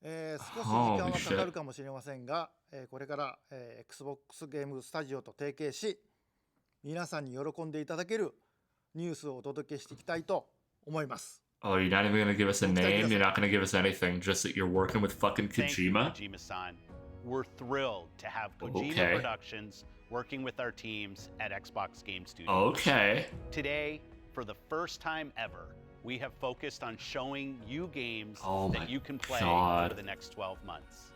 F: 少し時間はかかるかもしれませんが、これから、Xbox ゲームスタジオと提携し皆さんに喜んでいただけるニュースをお届けしていきたいと思います
A: Oh, you're not even gonna give us a name? You're not gonna give us anything, just that you're working with fucking
D: Thank you,
A: Kojima?
D: Kojima-san. We're thrilled to have Kojima
A: Okay.
D: Productions working with our teams at Xbox Game Studios.
A: Okay.
D: Today, for the first time ever, we have focused on showing you games
A: Oh my
D: that you can play
A: God.
D: over the next 12 months.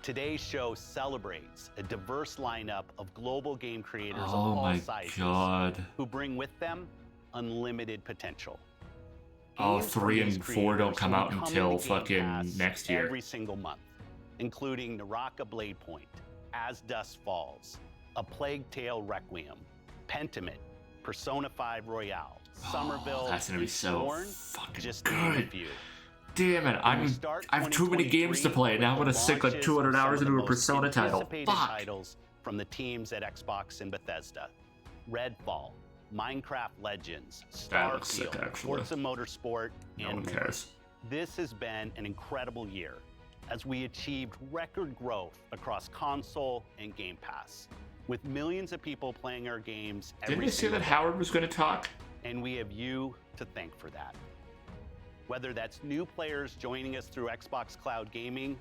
D: Today's show celebrates a diverse lineup of global game creators of
A: Oh
D: all
A: my
D: sizes
A: God.
D: who bring with them unlimited potential.
A: Oh,
D: Games from
A: 3
D: these
A: and 4 don't
D: creators
A: come
D: will
A: out
D: come
A: until
D: into Game
A: fucking
D: Pass
A: next year.
D: every single month, including Naraka Blade Point, As Dusk Falls, A Plague Tale Requiem, Pentiment, Persona 5 Royale, Somerville,
A: that's gonna be
D: and
A: so
D: Scorn,
A: fucking
D: just to name a
A: good.
D: few.
A: Damn it, I have too many games to play. Now I'm gonna sink like 200 hours into a Persona title. Fuck.
D: Titles from the teams at Xbox and Bethesda. Redfall, Minecraft Legends,
A: That looks sick,
D: Starfield,
A: actually.
D: Forza Motorsport,
A: No
D: and
A: one
D: more.
A: cares.
D: This has been an incredible year as we achieved record growth across console and Game Pass, with millions of people playing our games every
A: Didn't you say
D: single
A: that
D: day.
A: Howard was gonna talk?
D: And we have you to thank for that. Whether that's new players joining us through Xbox Cloud Gaming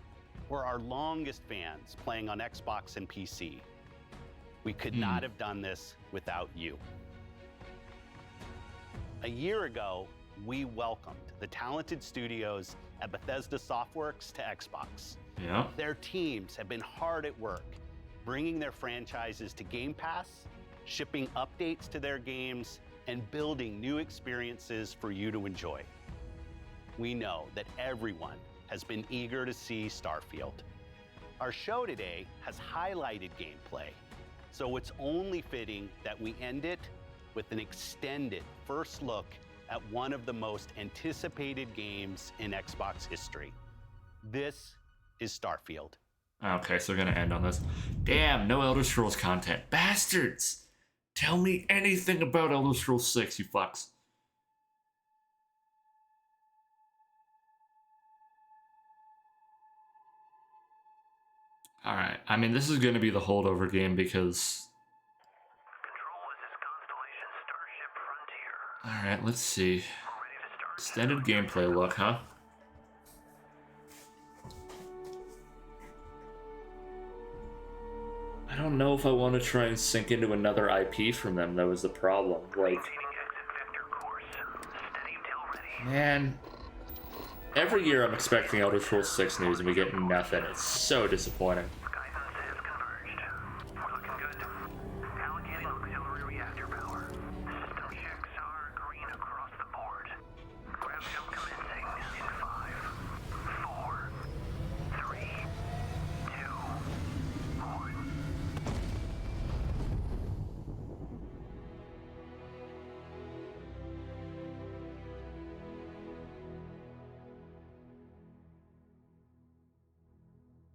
D: or our longest fans playing on Xbox and PC, We could not have done this without you. A year ago, we welcomed the talented studios at Bethesda Softworks to Xbox.
A: Yeah.
D: Their teams have been hard at work, bringing their franchises to Game Pass, shipping updates to their games, and building new experiences for you to enjoy. We know that everyone has been eager to see Starfield. Our show today has highlighted gameplay, so it's only fitting that we end it with an extended first look at one of the most anticipated games in Xbox history. This is Starfield.
A: Okay, so we're gonna end on this. Damn, no Elder Scrolls content. Bastards! Tell me anything about Elder Scrolls 6, you fucks. Alright, I mean, this is gonna be the holdover game because... Alright, let's see. Extended gameplay look, huh? I don't know if I want to try and sink into another IP from them, that was the problem. Like... Man... Every year I'm expecting Elder Scrolls 6 news and we get nothing. It's so disappointing.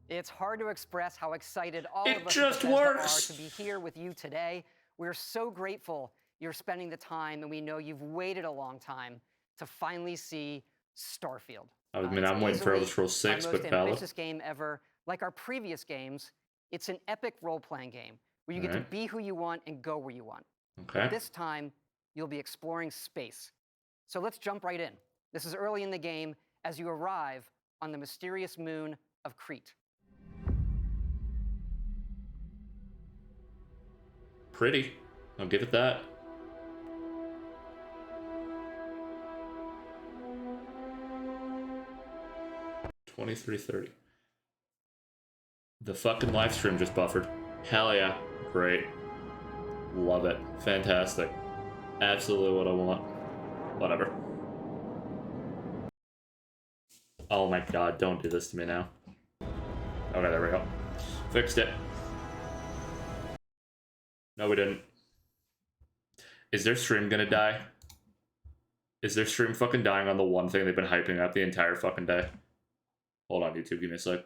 G: It's hard to express how excited all
A: It
G: of us
A: just
G: at Bethesda
A: works.
G: are to be here with you today. We're so grateful you're spending the time, and we know you've waited a long time to finally see Starfield.
A: I mean, I'm waiting for Elder Scrolls 6,
G: our
A: but
G: most
A: Bella.
G: ambitious game ever. Like our previous games, it's an epic role-playing game where you get to
A: Alright.
G: be who you want and go where you want.
A: Okay.
G: But this time, you'll be exploring space. So let's jump right in. This is early in the game as you arrive on the mysterious moon of Crete.
A: Pretty. I'll give it that. $23.30. The fucking live stream just buffered. Hell yeah. Great. Love it. Fantastic. Absolutely what I want. Whatever. Oh my god, don't do this to me now. Okay, there we go. Fixed it. No, we didn't. Is their stream gonna die? Is their stream fucking dying on the one thing they've been hyping up the entire fucking day? Hold on, YouTube, give me a sec.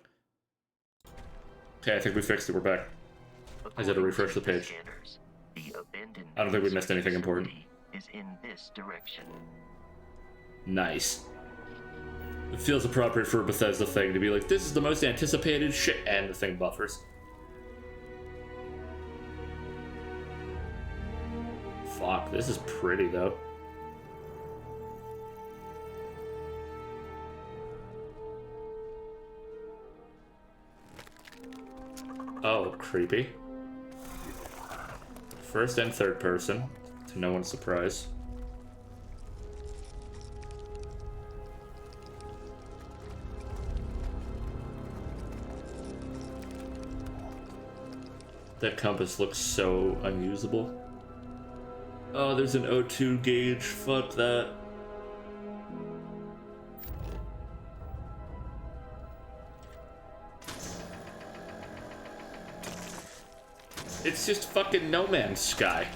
A: Okay, I think we fixed it, we're back. I just had to refresh the page. I don't think we missed anything important.
H: Is in this direction.
A: Nice. It feels appropriate for a Bethesda thing to be like, this is the most anticipated shit, and the thing buffers. Fuck, this is pretty though. Oh, creepy. First and third person, to no one's surprise. That compass looks so unusable. Oh, there's an O2 gauge. Fuck that. It's just fucking No Man's Sky.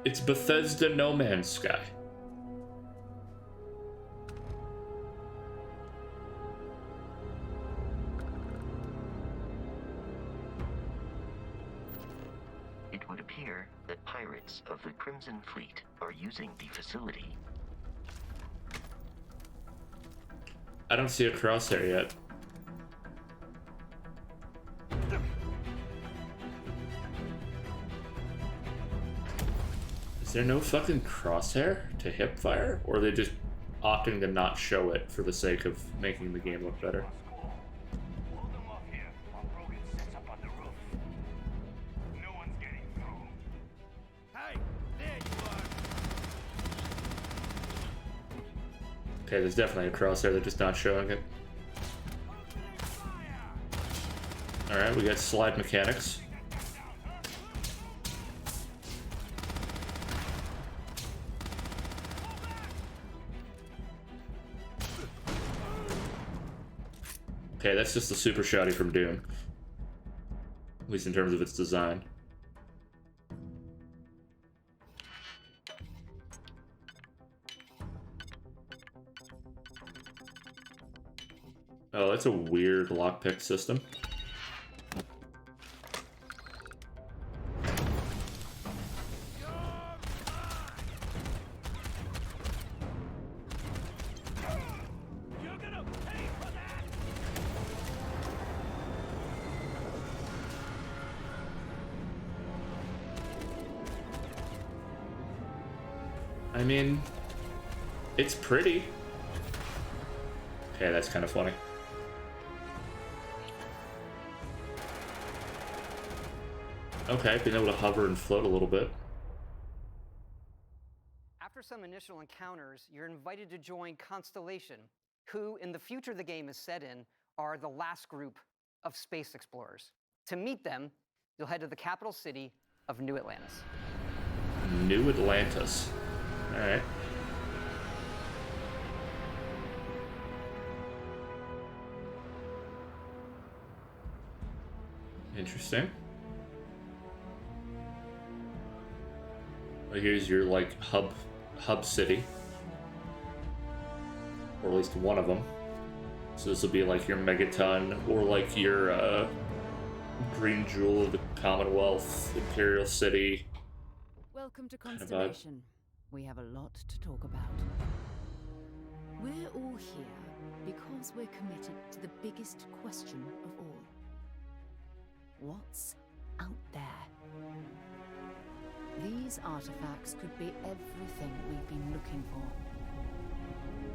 A: It's Bethesda No Man's Sky.
H: It would appear that pirates of the Crimson Fleet are using the facility.
A: I don't see a crosshair yet. Is there no fucking crosshair to hipfire? Or are they just opting to not show it for the sake of making the game look better? Okay, there's definitely a crosshair, they're just not showing it. Alright, we got slide mechanics. Okay, that's just the super shotty from Doom. At least in terms of its design. Oh, that's a weird lockpick system. I mean, it's pretty. Okay, that's kind of funny. Okay, being able to hover and float a little bit.
G: After some initial encounters, you're invited to join Constellation, who, in the future the game is set in, are the last group of space explorers. To meet them, you'll head to the capital city of New Atlantis.
A: New Atlantis. Alright. Interesting. Well, here's your, like, hub city. Or at least one of them. So this will be like your Megaton, or like your Green Jewel of the Commonwealth, Imperial City.
Q: Welcome to
A: Kind of vibe.
Q: Constellation. We have a lot to talk about. We're all here because we're committed to the biggest question of all. What's out there? These artifacts could be everything we've been looking for.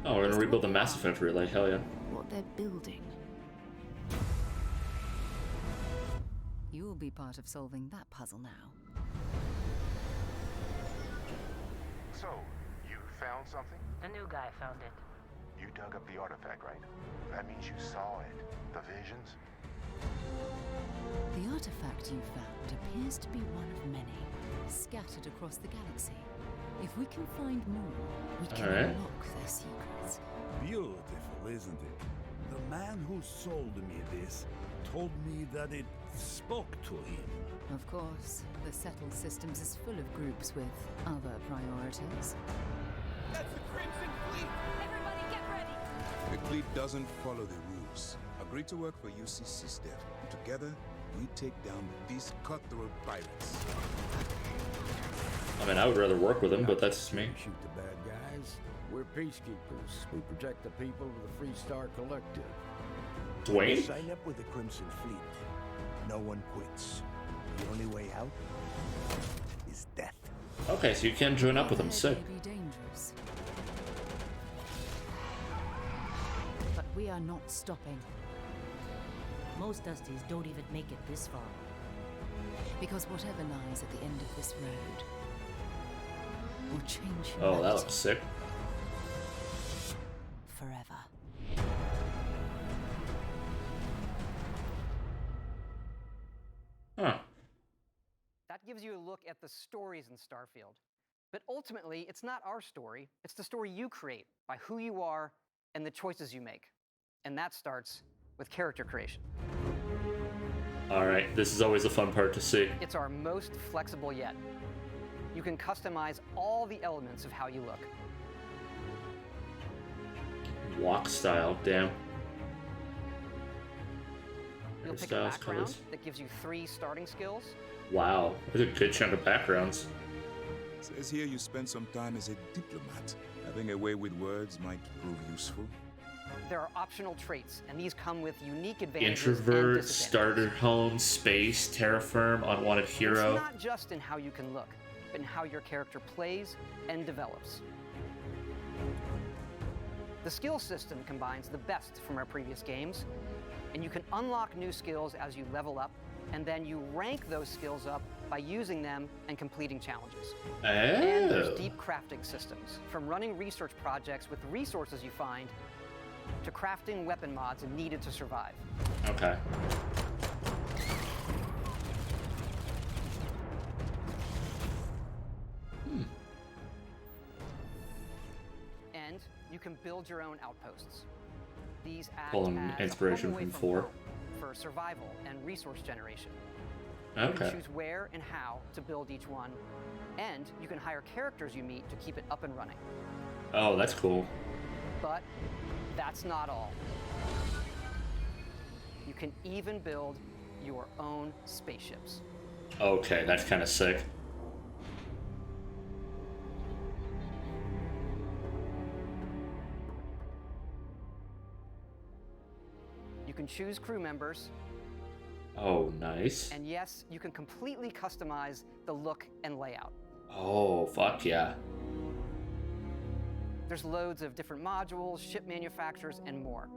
A: Oh, we're gonna rebuild the Mass Effect relay, hell yeah.
Q: What they're building. You'll be part of solving that puzzle now.
B: So, you found something?
E: The new guy found it.
B: You dug up the artifact, right? That means you saw it. The visions?
Q: The artifact you found appears to be one of many, scattered across the galaxy. If we can find more, we can unlock their secrets.
J: Beautiful, isn't it? The man who sold me this told me that it spoke to him.
Q: Of course, the settled systems is full of groups with other priorities.
J: That's the Crimson Fleet!
E: Everybody get ready!
S: The fleet doesn't follow the rules. Agree to work for UCC staff. Together, we take down these cutthroat pirates.
A: I mean, I would rather work with him, but that's just me.
J: Shoot the bad guys. We're peacekeepers. We protect the people of the Free Star Collective.
A: Dwayne?
J: Sign up with the Crimson Fleet. No one quits. The only way out is death.
A: Okay, so you can join up with him, sick.
Q: May be dangerous. But we are not stopping.
E: Most Dusties don't even make it this far.
Q: Because whatever lies at the end of this road will change humanity.
A: Oh, that looks sick.
Q: Forever.
A: Huh.
G: That gives you a look at the stories in Starfield. But ultimately, it's not our story, it's the story you create by who you are and the choices you make. And that starts with character creation.
A: Alright, this is always a fun part to see.
G: It's our most flexible yet. You can customize all the elements of how you look.
A: Walk style, damn.
G: You'll pick a
A: Hairstyles,
G: background
A: colors.
G: that gives you 3 starting skills.
A: Wow, there's a good chunk of backgrounds.
S: Says here you spent some time as a diplomat. Having a way with words might prove useful.
G: There are optional traits, and these come with unique advantages and
A: Introvert,
G: disadvantages.
A: starter home, space, terra firm, unwanted hero.
G: It's not just in how you can look, but in how your character plays and develops. The skill system combines the best from our previous games And you can unlock new skills as you level up, and then you rank those skills up by using them and completing challenges. And there's deep crafting systems, from running research projects with resources you find to crafting weapon mods needed to survive.
A: Okay.
G: And you can build your own outposts. These act
A: Pulling
G: as
A: inspiration
G: a home away
A: from 4.
G: home for survival and resource generation. You
A: Okay.
G: can choose where and how to build each one, and you can hire characters you meet to keep it up and running.
A: Oh, that's cool.
G: But that's not all. You can even build your own spaceships.
A: Okay, that's kind of sick.
G: You can choose crew members,
A: Oh, nice.
G: and yes, you can completely customize the look and layout.
A: Oh, fuck yeah.
G: There's loads of different modules, ship manufacturers, and more.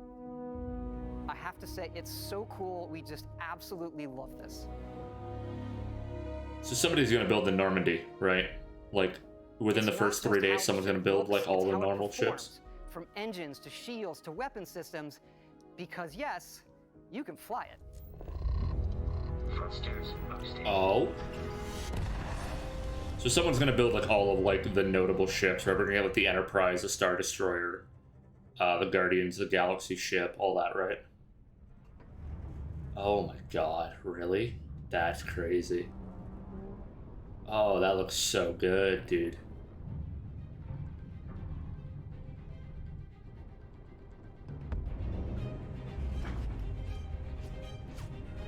G: I have to say, it's so cool. We just absolutely love this.
A: So somebody's gonna build the Normandy, right? Like, within the first 3 days, someone's gonna build, like, all the normal ships?
G: From engines to shields to weapon systems, because yes, you can fly it.
A: Oh. So someone's gonna build, like, all of, like, the notable ships, right? We're gonna get, like, the Enterprise, the Star Destroyer, the Guardians of the Galaxy ship, all that, right? Oh my god, really? That's crazy. Oh, that looks so good, dude.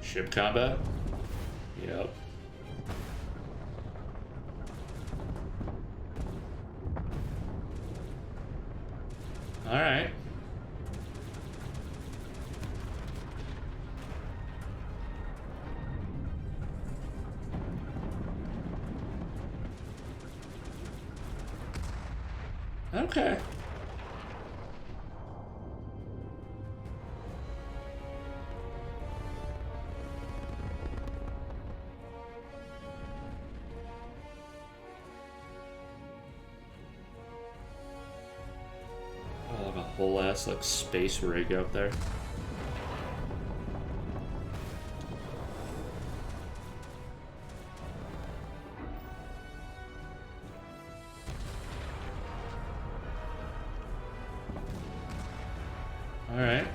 A: Ship combat? Yep. Alright. Okay. Oh, like a whole ass like space rig out there. All right.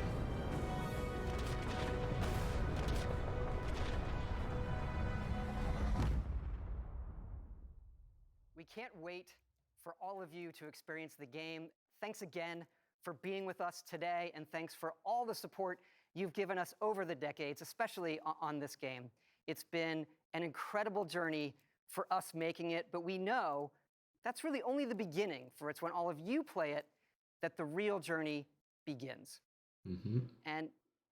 G: We can't wait for all of you to experience the game. Thanks again for being with us today, and thanks for all the support you've given us over the decades, especially on this game. It's been an incredible journey for us making it, but we know that's really only the beginning, for it's when all of you play it that the real journey begins.
A: Mm-hmm.
G: And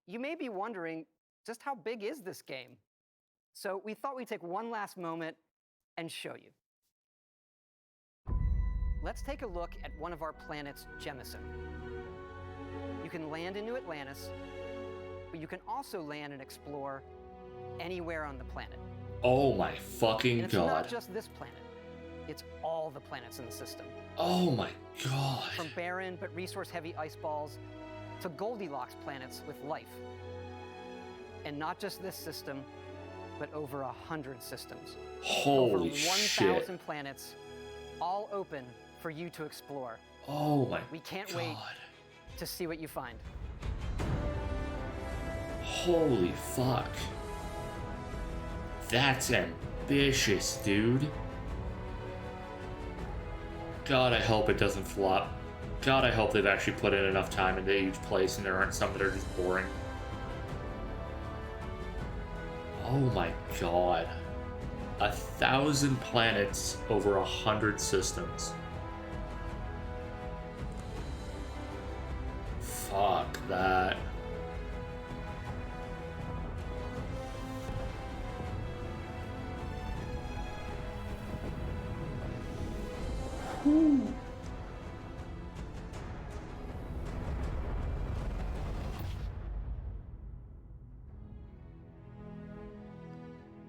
G: you may be wondering, just how big is this game? So we thought we'd take one last moment and show you. Let's take a look at one of our planets, Jemison. You can land in New Atlantis, but you can also land and explore anywhere on the planet.
A: Oh my fucking
G: And it's
A: god.
G: not just this planet. It's all the planets in the system.
A: Oh my god.
G: From barren but resource-heavy ice balls to Goldilocks planets with life. And not just this system, but over 100 systems.
A: Holy
G: over 1,000
A: shit.
G: planets, all open for you to explore.
A: Oh my
G: We can't
A: god.
G: wait to see what you find.
A: Holy fuck. That's ambitious, dude. God, I hope it doesn't flop. God, I hope they've actually put in enough time into each place and there aren't some that are just boring. Oh my god. 1,000 planets over 100 systems. Fuck that. Whew.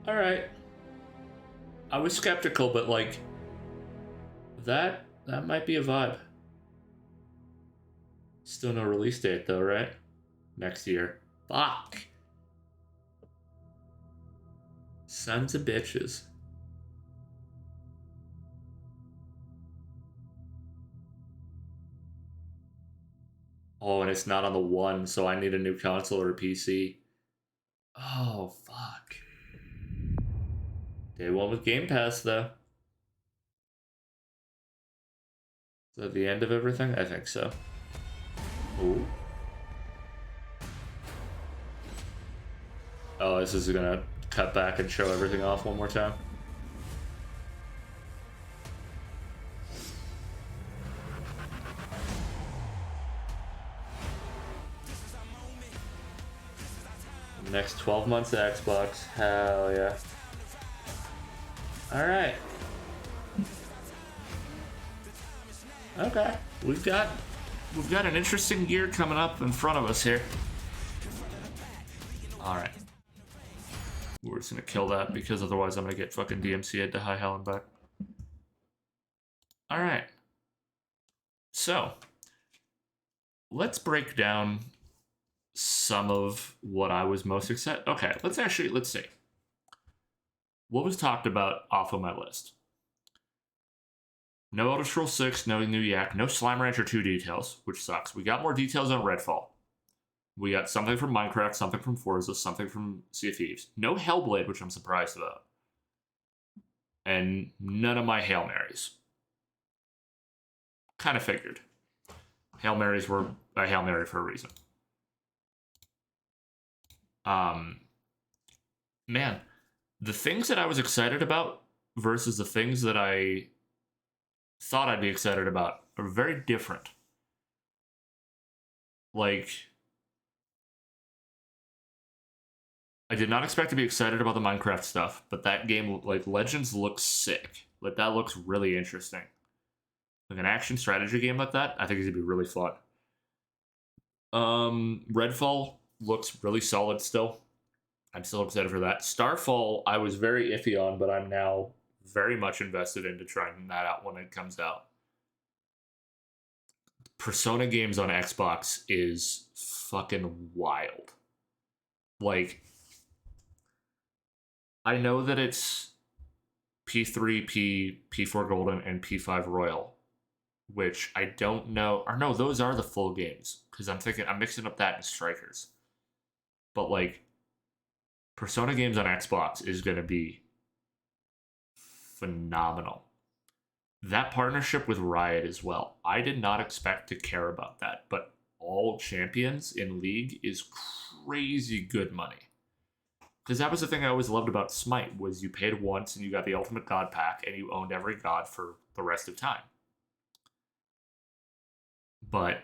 A: All right. I was skeptical, but like that might be a vibe. Still no release date though, right? Next year. Fuck. Sons of bitches. Oh, and it's not on the One, so I need a new console or a PC. Oh, fuck. Day one with Game Pass, though. Is that the end of everything? I think so. Ooh. Oh, this is gonna cut back and show everything off one more time. Next 12 months of Xbox. Hell yeah. Alright. Okay. We've got an interesting year coming up in front of us here. Alright. We're just gonna kill that because otherwise I'm gonna get fucking DMCA'd to high hell and back. Alright. So let's break down some of what I was most excited. Okay, let's see. What was talked about off of my list? No Elder Scrolls 6, no new Yak, no Slime Rancher 2 details, which sucks. We got more details on Redfall. We got something from Minecraft, something from Forza, something from Sea of Thieves. No Hellblade, which I'm surprised about. And none of my Hail Marys. Kind of figured. Hail Marys were a Hail Mary for a reason. Man, the things that I was excited about versus the things that I thought I'd be excited about are very different. Like, I did not expect to be excited about the Minecraft stuff, but that game, like, Legends looks sick. Like, that looks really interesting. Like, an action strategy game like that, I think it's gonna be really fun. Redfall looks really solid still. I'm still excited for that. Starfall, I was very iffy on, but I'm now very much invested into trying that out when it comes out. Persona games on Xbox is fucking wild. Like, I know that it's P3, P4 Golden, and P5 Royal, which I don't know. Or no, those are the full games. Because I'm mixing up that and Strikers. But like, Persona games on Xbox is going to be phenomenal. That partnership with Riot as well. I did not expect to care about that, but all champions in League is crazy good money. Because that was the thing I always loved about Smite, was you paid once and you got the Ultimate God Pack and you owned every god for the rest of time. But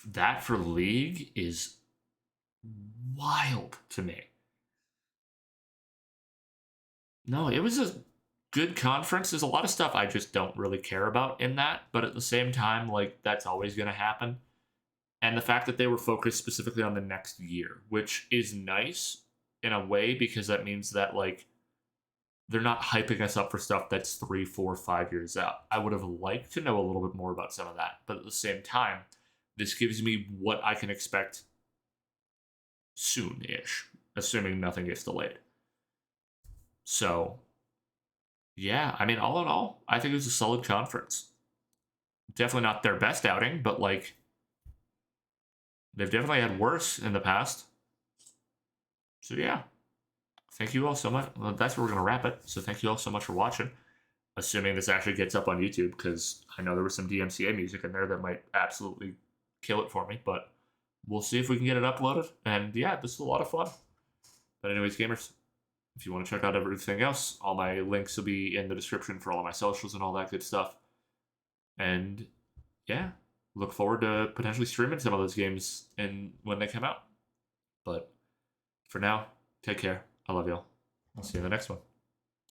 A: that for League is wild to me. No, it was a good conference. There's a lot of stuff I just don't really care about in that, but at the same time, like, that's always going to happen. And the fact that they were focused specifically on the next year, which is nice in a way, because that means that, like, they're not hyping us up for stuff that's 3, 4, 5 years out. I would have liked to know a little bit more about some of that, but at the same time, this gives me what I can expect soon-ish, assuming nothing gets delayed. So, yeah, I mean, all in all, I think it was a solid conference. Definitely not their best outing, but, like, they've definitely had worse in the past. So, yeah. Thank you all so much. Well, that's where we're going to wrap it. So, thank you all so much for watching. Assuming this actually gets up on YouTube, because I know there was some DMCA music in there that might absolutely kill it for me, but we'll see if we can get it uploaded. And, yeah, this is a lot of fun. But anyways, gamers, if you want to check out everything else, all my links will be in the description for all of my socials and all that good stuff. And yeah, look forward to potentially streaming some of those games when they come out. But for now, take care. I love y'all. I'll see you in the next one.